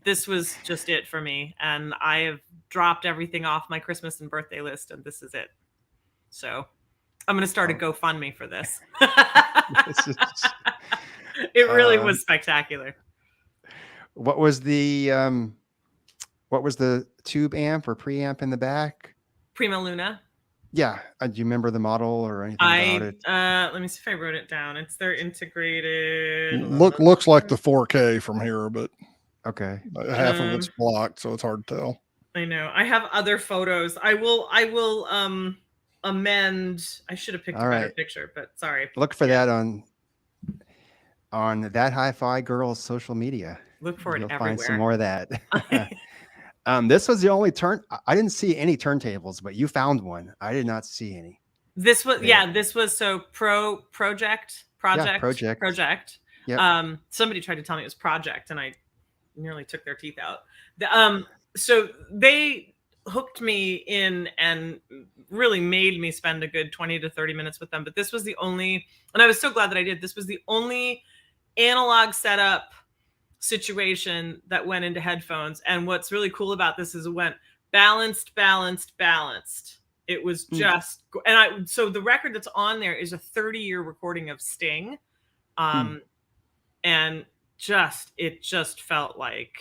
This was just it for me. And I have dropped everything off my Christmas and birthday list, and this is it. So I'm going to start a GoFundMe for this. It really was spectacular. What was the tube amp or preamp in the back? Prima Luna. Yeah. Do you remember the model or anything about it? Let me see if I wrote it down. It's their integrated. Looks like the 4K from here, but okay. Half of it's blocked, so it's hard to tell. I know. I have other photos. I will amend. I should have picked a better picture, but sorry. Look for that on That Hi-Fi Girl's social media. Look for it You'll everywhere. Find some more of that. This was the only I didn't see any turntables, but you found one. I did not see any. This was so project. Yep. Somebody tried to tell me it was project, and I nearly took their teeth out. So they hooked me in and really made me spend a good 20 to 30 minutes with them. But this was the only, and I was so glad that I did. This was the only analog setup situation that went into headphones. And what's really cool about this is it went balanced. It was just, so the record that's on there is a 30-year recording of Sting. And it just felt like,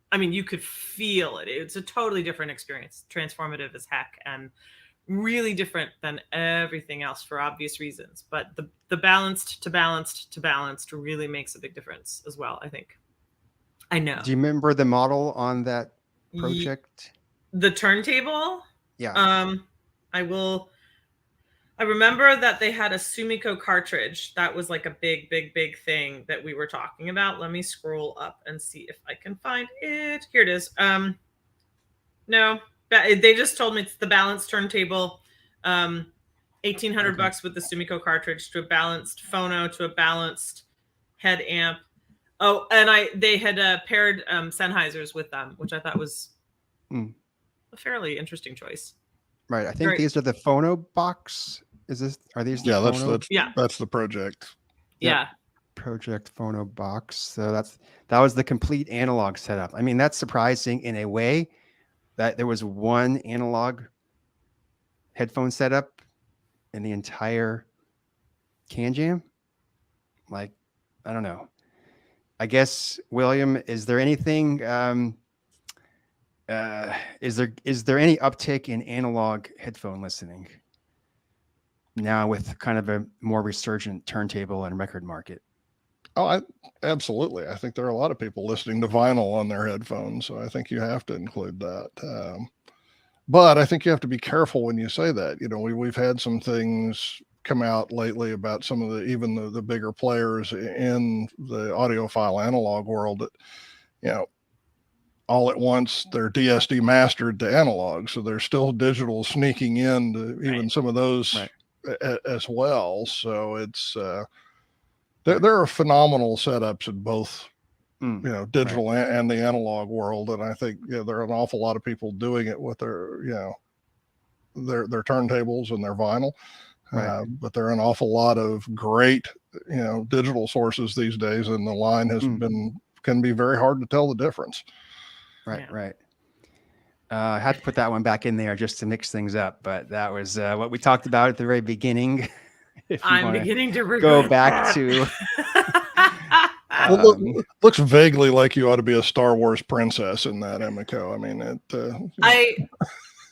I mean, you could feel it. It's a totally different experience, transformative as heck, and really different than everything else for obvious reasons. But the balanced to balanced really makes a big difference as well, I think. I know. Do you remember the model on that project? The turntable? Yeah. I remember that they had a Sumiko cartridge. That was like a big thing that we were talking about. Let me scroll up and see if I can find it. Here it is. No, they just told me it's the balanced turntable. $1,800 with the Sumiko cartridge, to a balanced phono, to a balanced head amp. Oh, and they had paired Sennheisers with them, which I thought was a fairly interesting choice. Right. I think these are the phono box. Are these the phono? That's the project. Yeah. Project phono box. So that was the complete analog setup. I mean, that's surprising in a way that there was one analog headphone setup in the entire CanJam. Like, I don't know. I guess, William, is there anything is there any uptick in analog headphone listening now with kind of a more resurgent turntable and record market? Oh, absolutely. I think there are a lot of people listening to vinyl on their headphones, so I think you have to include that. But I think you have to be careful when you say that. You know, we've had some things come out lately about some of even the bigger players in the audiophile analog world that, you know, all at once they're DSD mastered to analog. So there's still digital sneaking in to even some of those as well. So it's, there are phenomenal setups in both, you know, digital and the analog world. And I think, you know, there are an awful lot of people doing it with their, you know, their turntables and their vinyl. But there are an awful lot of great, you know, digital sources these days. And the line has can be very hard to tell the difference. Right. I had to put that one back in there just to mix things up, but that was what we talked about at the very beginning. I'm beginning to go back to. Looks vaguely like you ought to be a Star Wars princess in that, Emiko. I mean,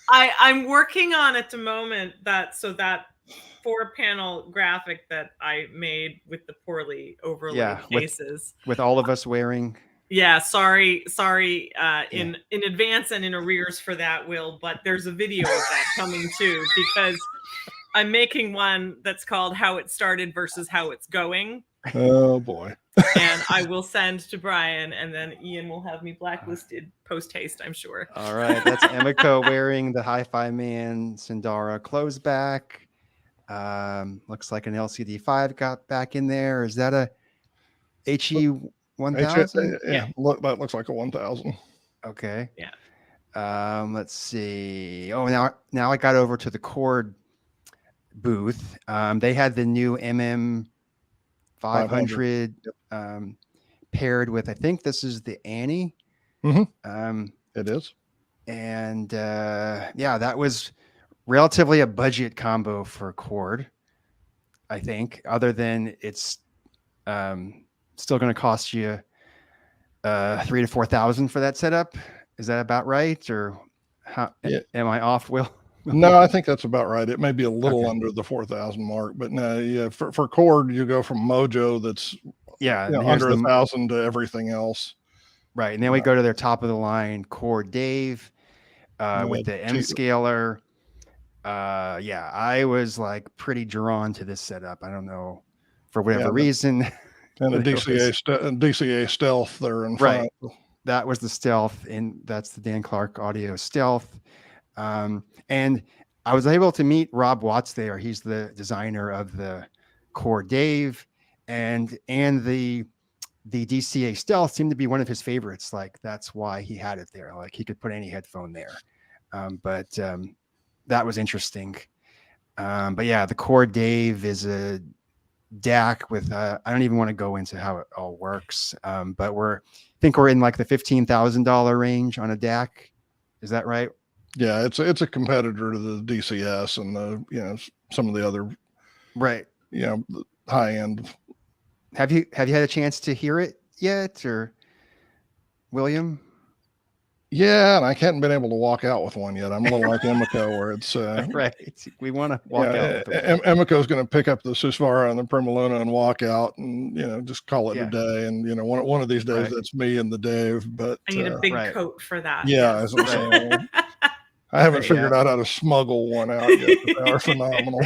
I'm working on at the moment that 4-panel graphic that I made with the poorly overlaid cases with all of us wearing. Yeah, sorry in advance and in arrears for that, Will, but there's a video of that coming too, because I'm making one that's called How It Started versus How It's Going. Oh boy. And I will send to Brian, and then Ian will have me blacklisted post haste, I'm sure. All right, that's Emiko wearing the HiFiMAN Sindara closeback. Looks like an LCD5 got back in there. Is that a HE 1000? Yeah, that looks like a 1000. Okay. Yeah. Let's see. Oh, now I got over to the Chord booth. They had the new MM500 paired with, I think this is the Annie. It is. And that was relatively a budget combo for Chord, I think, other than it's still going to cost you $3,000 to $4,000 for that setup. Is that about right? Or am I off, Will? No, I think that's about right. It may be a little under the 4,000 mark, but no, yeah, for Chord, you go from Mojo that's under 1,000 to everything else. Right. And then we go to their top of the line Chord Dave with the M scaler. I was like pretty drawn to this setup. I don't know, for whatever reason. And a DCA Stealth there in front. That was the Stealth, and that's the Dan Clark Audio Stealth. And I was able to meet Rob Watts there. He's the designer of the Chord Dave, and the DCA Stealth seemed to be one of his favorites. Like that's why he had it there. Like he could put any headphone there. But that was interesting. But yeah, the Chord Dave is a DAC with I don't even want to go into how it all works. But I think we're in like the $15,000 range on a DAC. Is that right? Yeah, it's a competitor to the DCS and the some of the other high end. Have you had a chance to hear it yet, or William? Yeah, and I hadn't been able to walk out with one yet. I'm a little like Emiko, where it's right. We want to walk out. Emiko's going to pick up the Susvara and the Primoluna and walk out, and just call it a day. And one of these days that's me and the Dave. But I need a big coat for that. Yeah, as I'm saying, I haven't figured out how to smuggle one out yet. But they are phenomenal.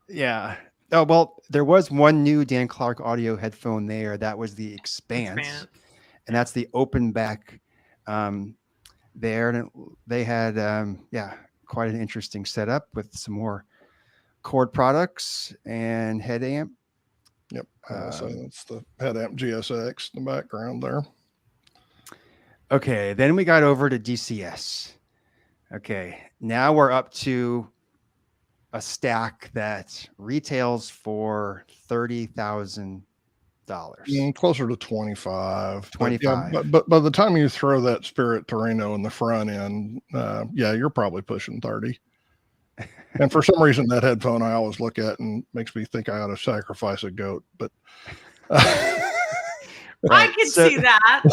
Yeah. Oh well, there was one new Dan Clark audio headphone there. That was the Expanse. And that's the open back. There, and they had quite an interesting setup with some more Chord products and head amp. Yep, so that's the head amp GSX in the background there. Okay, then we got over to DCS. Okay, now we're up to a stack that retails for $30,000. Closer to 25. But by the time you throw that Spirit Torino in the front end, you're probably pushing 30. And for some reason, that headphone I always look at and makes me think I ought to sacrifice a goat. But I can see that.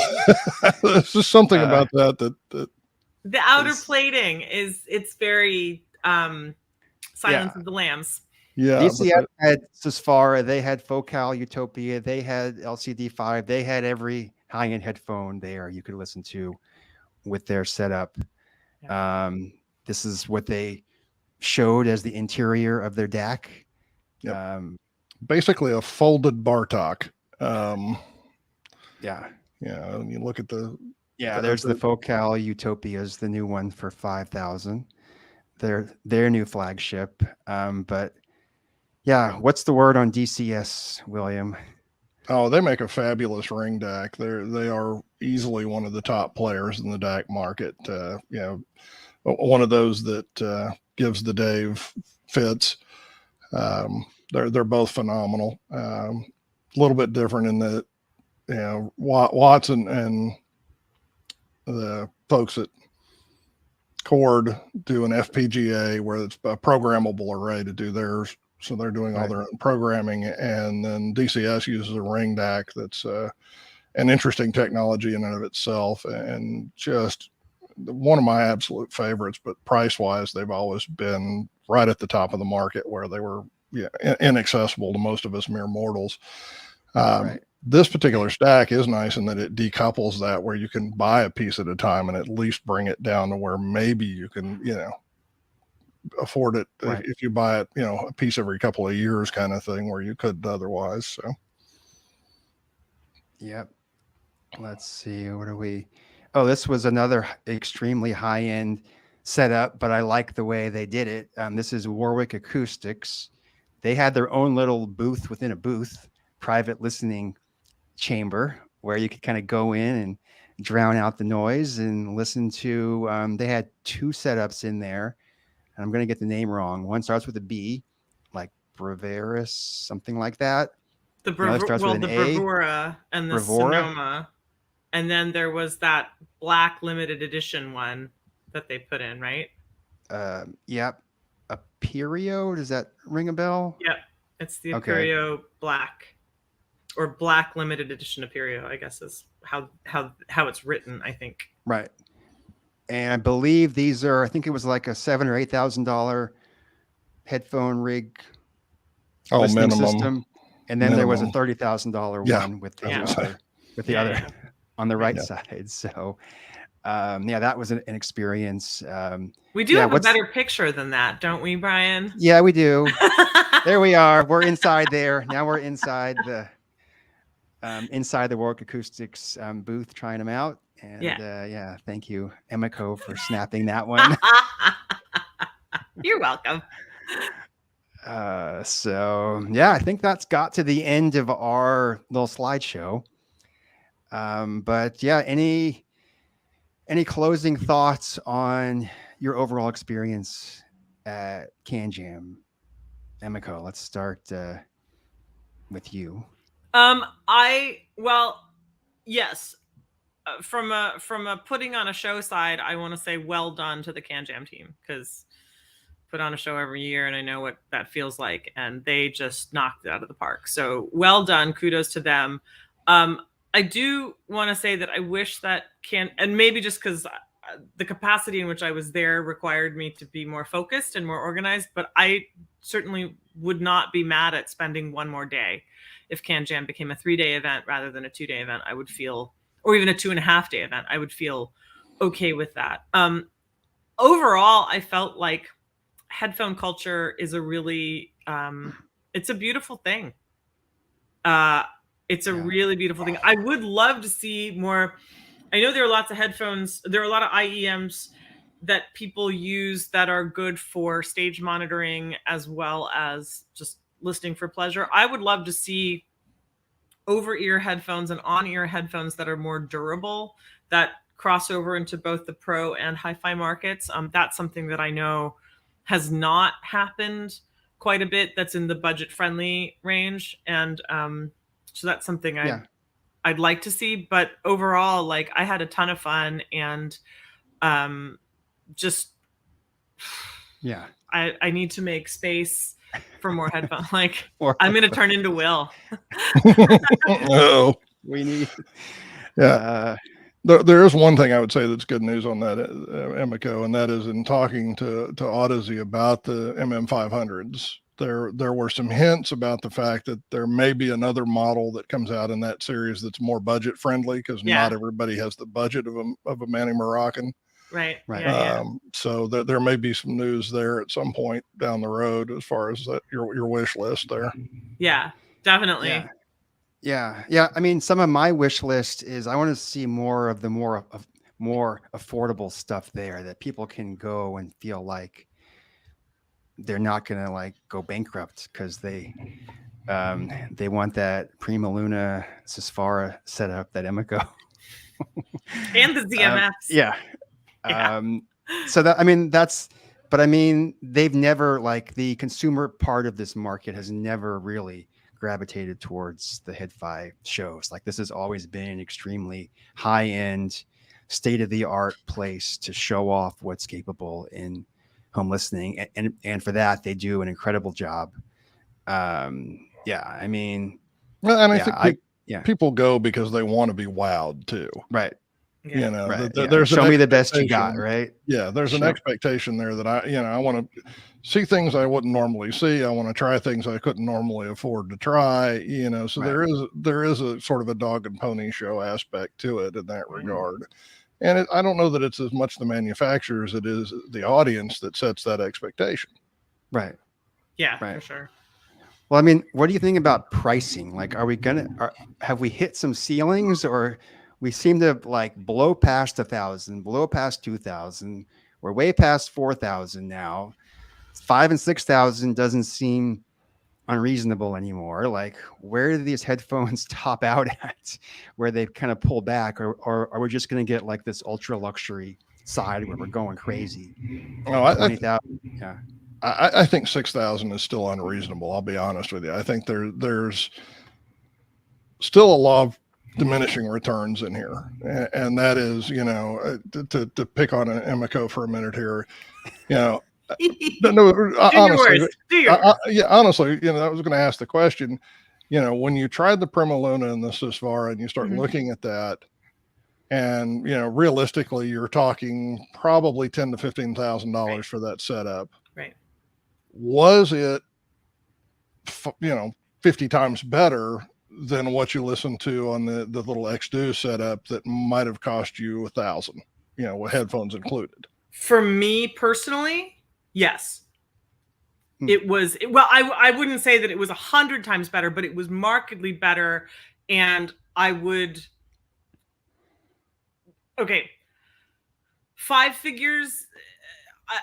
There's just something about that the outer plating it's very Silence of the Lambs. Yeah, DCS had Susvara, they had Focal Utopia, they had LCD5, they had every high-end headphone there you could listen to with their setup. This is what they showed as the interior of their DAC. Yep. Basically a folded Bartok. Yeah. Yeah, you look at the there's the Focal Utopia's the new one for 5,000. Their new flagship. But yeah, what's the word on DCS, William? Oh, they make a fabulous ring DAC. They are easily one of the top players in the DAC market. One of those that gives the Dave fits. They're both phenomenal. A little bit different in that, Watson and the folks at Chord do an FPGA where it's a programmable array to do theirs. So they're doing all their own programming, and then DCS uses a ring DAC that's an interesting technology in and of itself, and just one of my absolute favorites. But price wise, they've always been right at the top of the market, where they were inaccessible to most of us mere mortals. This particular stack is nice in that it decouples that, where you can buy a piece at a time and at least bring it down to where maybe you can, afford it if you buy it, a piece every couple of years kind of thing, where you couldn't otherwise. So. Yep. Let's see. What are we? Oh, this was another extremely high-end setup, but I like the way they did it. This is Warwick Acoustics. They had their own little booth within a booth, private listening chamber, where you could kind of go in and drown out the noise and listen to, they had two setups in there. And I'm going to get the name wrong. One starts with a B, like Brevaris, something like that. The Bravura and the Sonoma. And then there was that black limited edition one that they put in, right? Yep. Aperio, does that ring a bell? Yep. It's the Aperio Black, or Black limited edition Aperio, I guess is how it's written, I think. Right. And I believe these are, I think it was like a $7,000 or $8,000 headphone rig listening system. And then there was a $30,000 one with the other on the right side. So that was an experience. We do have a better picture than that, don't we, Brian? Yeah, we do. There we are. We're inside there. Now we're inside the Warwick Acoustics booth, trying them out. And thank you, Emiko, for snapping that one. You're welcome. I think that's got to the end of our little slideshow. Any closing thoughts on your overall experience at CanJam? Emiko, let's start with you. Yes. From a putting on a show side, I want to say well done to the CanJam team, because put on a show every year and I know what that feels like, and they just knocked it out of the park. So well done, kudos to them. I do want to say that I wish that and maybe just because the capacity in which I was there required me to be more focused and more organized, but I certainly would not be mad at spending one more day. If CanJam became a 3-day event rather than a 2-day event, I would feel, or even a 2.5-day event, I would feel okay with that. Overall, I felt like headphone culture is a really, it's a beautiful thing. It's a really beautiful thing. I would love to see more. I know there are lots of headphones. There are a lot of IEMs that people use that are good for stage monitoring as well as just listening for pleasure. I would love to see over-ear headphones and on-ear headphones that are more durable, that cross over into both the pro and hi-fi markets. That's something that I know has not happened quite a bit. That's in the budget-friendly range, and so that's something I'd like to see. But overall, like, I had a ton of fun, and I need to make space for more headphones. Like, I'm going to turn into Will. Oh, we need. There is one thing I would say that's good news on that, Emiko, and that is in talking to Audeze about the MM500s. There were some hints about the fact that there may be another model that comes out in that series that's more budget friendly, because not everybody has the budget of a Manny Moroccan. Right. Right. Yeah. So there may be some news there at some point down the road as far as your wish list there. Yeah, definitely. Yeah. I mean, some of my wish list is I want to see more of the more affordable stuff there that people can go and feel like they're not going to like go bankrupt because they want that Prima Luna Sisfara setup that Emiko. And the ZMFs. Yeah. Yeah. So that, I mean, but I mean, they've never, like, the consumer part of this market has never really gravitated towards the hi-fi shows. Like, this has always been an extremely high end, state of the art place to show off what's capable in home listening. And for that, they do an incredible job. Yeah, I mean, Well, and I yeah, think people go because they want to be wowed too. right. Yeah. You know, Right. there's Show an me the best you got, expectation. right? Yeah, there's an Sure. expectation there that I want to see things I wouldn't normally see. I want to try things I couldn't normally afford to try. You know, so Right. there is a sort of a dog and pony show aspect to it in that regard. And I don't know that it's as much the manufacturers as it is the audience that sets that expectation. Right. Yeah, Right. for sure. Well, I mean, what do you think about pricing? Like, have we hit some ceilings, or we seem to like blow past 1,000, blow past 2,000? We're way past 4,000 now. 5,000 and 6,000 doesn't seem unreasonable anymore. Like, where do these headphones top out at, where they kind of pull back, or are we just going to get like this ultra luxury side where we're going crazy? Oh, 20,000. Yeah. I think 6,000 is still unreasonable. I'll be honest with you. I think there's still a law of diminishing returns in here, and that is, you know, to pick on an Emiko for a minute here, you know. Honestly, yeah, honestly, you know, I was going to ask the question, you know, when you tried the Prima Luna and the Sisfara and you start looking at that, and, you know, realistically, you're talking probably $10,000 to $15,000 for that setup. Right. Was it, you know, 50 times better than what you listened to on the little xDuoo setup that might have cost you $1,000, you know, with headphones included? For me personally, yes. It was, well, I wouldn't say that it was 100 times better, but it was markedly better. And I would, okay, 5 figures,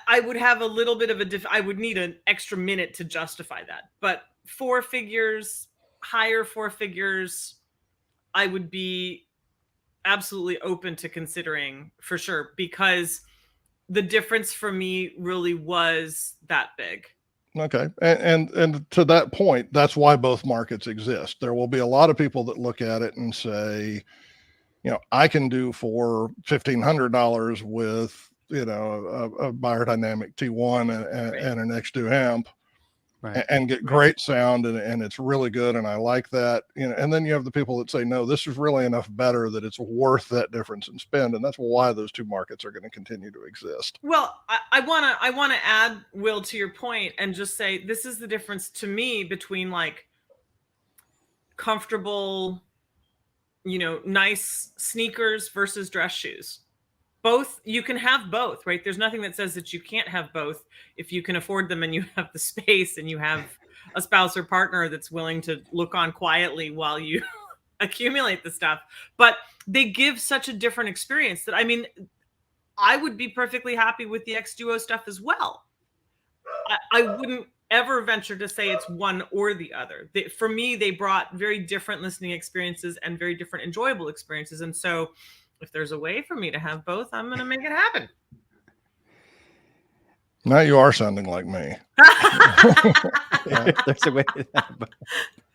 I would have a little bit of I would need an extra minute to justify that. But 4 figures, higher 4 figures, I would be absolutely open to considering for sure, because the difference for me really was that big. Okay. And to that point, that's why both markets exist. There will be a lot of people that look at it and say, you know, I can do for $1,500 with, you know, a Biodynamic T1 and an xDuoo amp, Right. and get great sound, and it's really good, and I like that, you know. And then you have the people that say, no, this is really enough better that it's worth that difference in spend, and that's why those two markets are going to continue to exist. Well, I want to add, Will, to your point, and just say this is the difference to me between like comfortable, you know, nice sneakers versus dress shoes. Both, you can have both, right? There's nothing that says that you can't have both if you can afford them and you have the space and you have a spouse or partner that's willing to look on quietly while you accumulate the stuff. But they give such a different experience that, I mean, I would be perfectly happy with the xDuoo stuff as well. I wouldn't ever venture to say it's one or the other. For me, they brought very different listening experiences and very different enjoyable experiences. And so if there's a way for me to have both, I'm going to make it happen. Now you are sounding like me. Yeah, there's a way to that.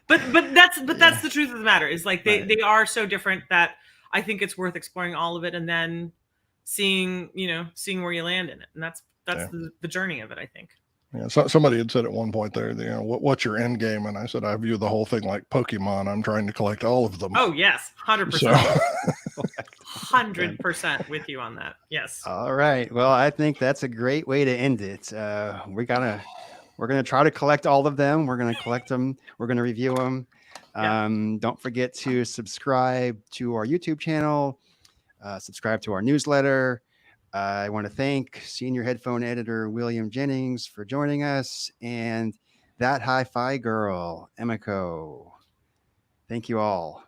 But that's the truth of the matter, is like they are so different that I think it's worth exploring all of it and then seeing where you land in it. And that's the journey of it, I think. Yeah, so somebody had said at one point there, you know, what's your end game? And I said, I view the whole thing like Pokemon. I'm trying to collect all of them. Oh yes, 100%. So. 100% with you on that. Yes. All right. Well, I think that's a great way to end it. We're gonna try to collect all of them. We're gonna collect them. We're gonna review them. Yeah. Don't forget to subscribe to our YouTube channel. Subscribe to our newsletter. I want to thank senior headphone editor William Jennings for joining us, and that hi-fi girl, Emiko. Thank you all.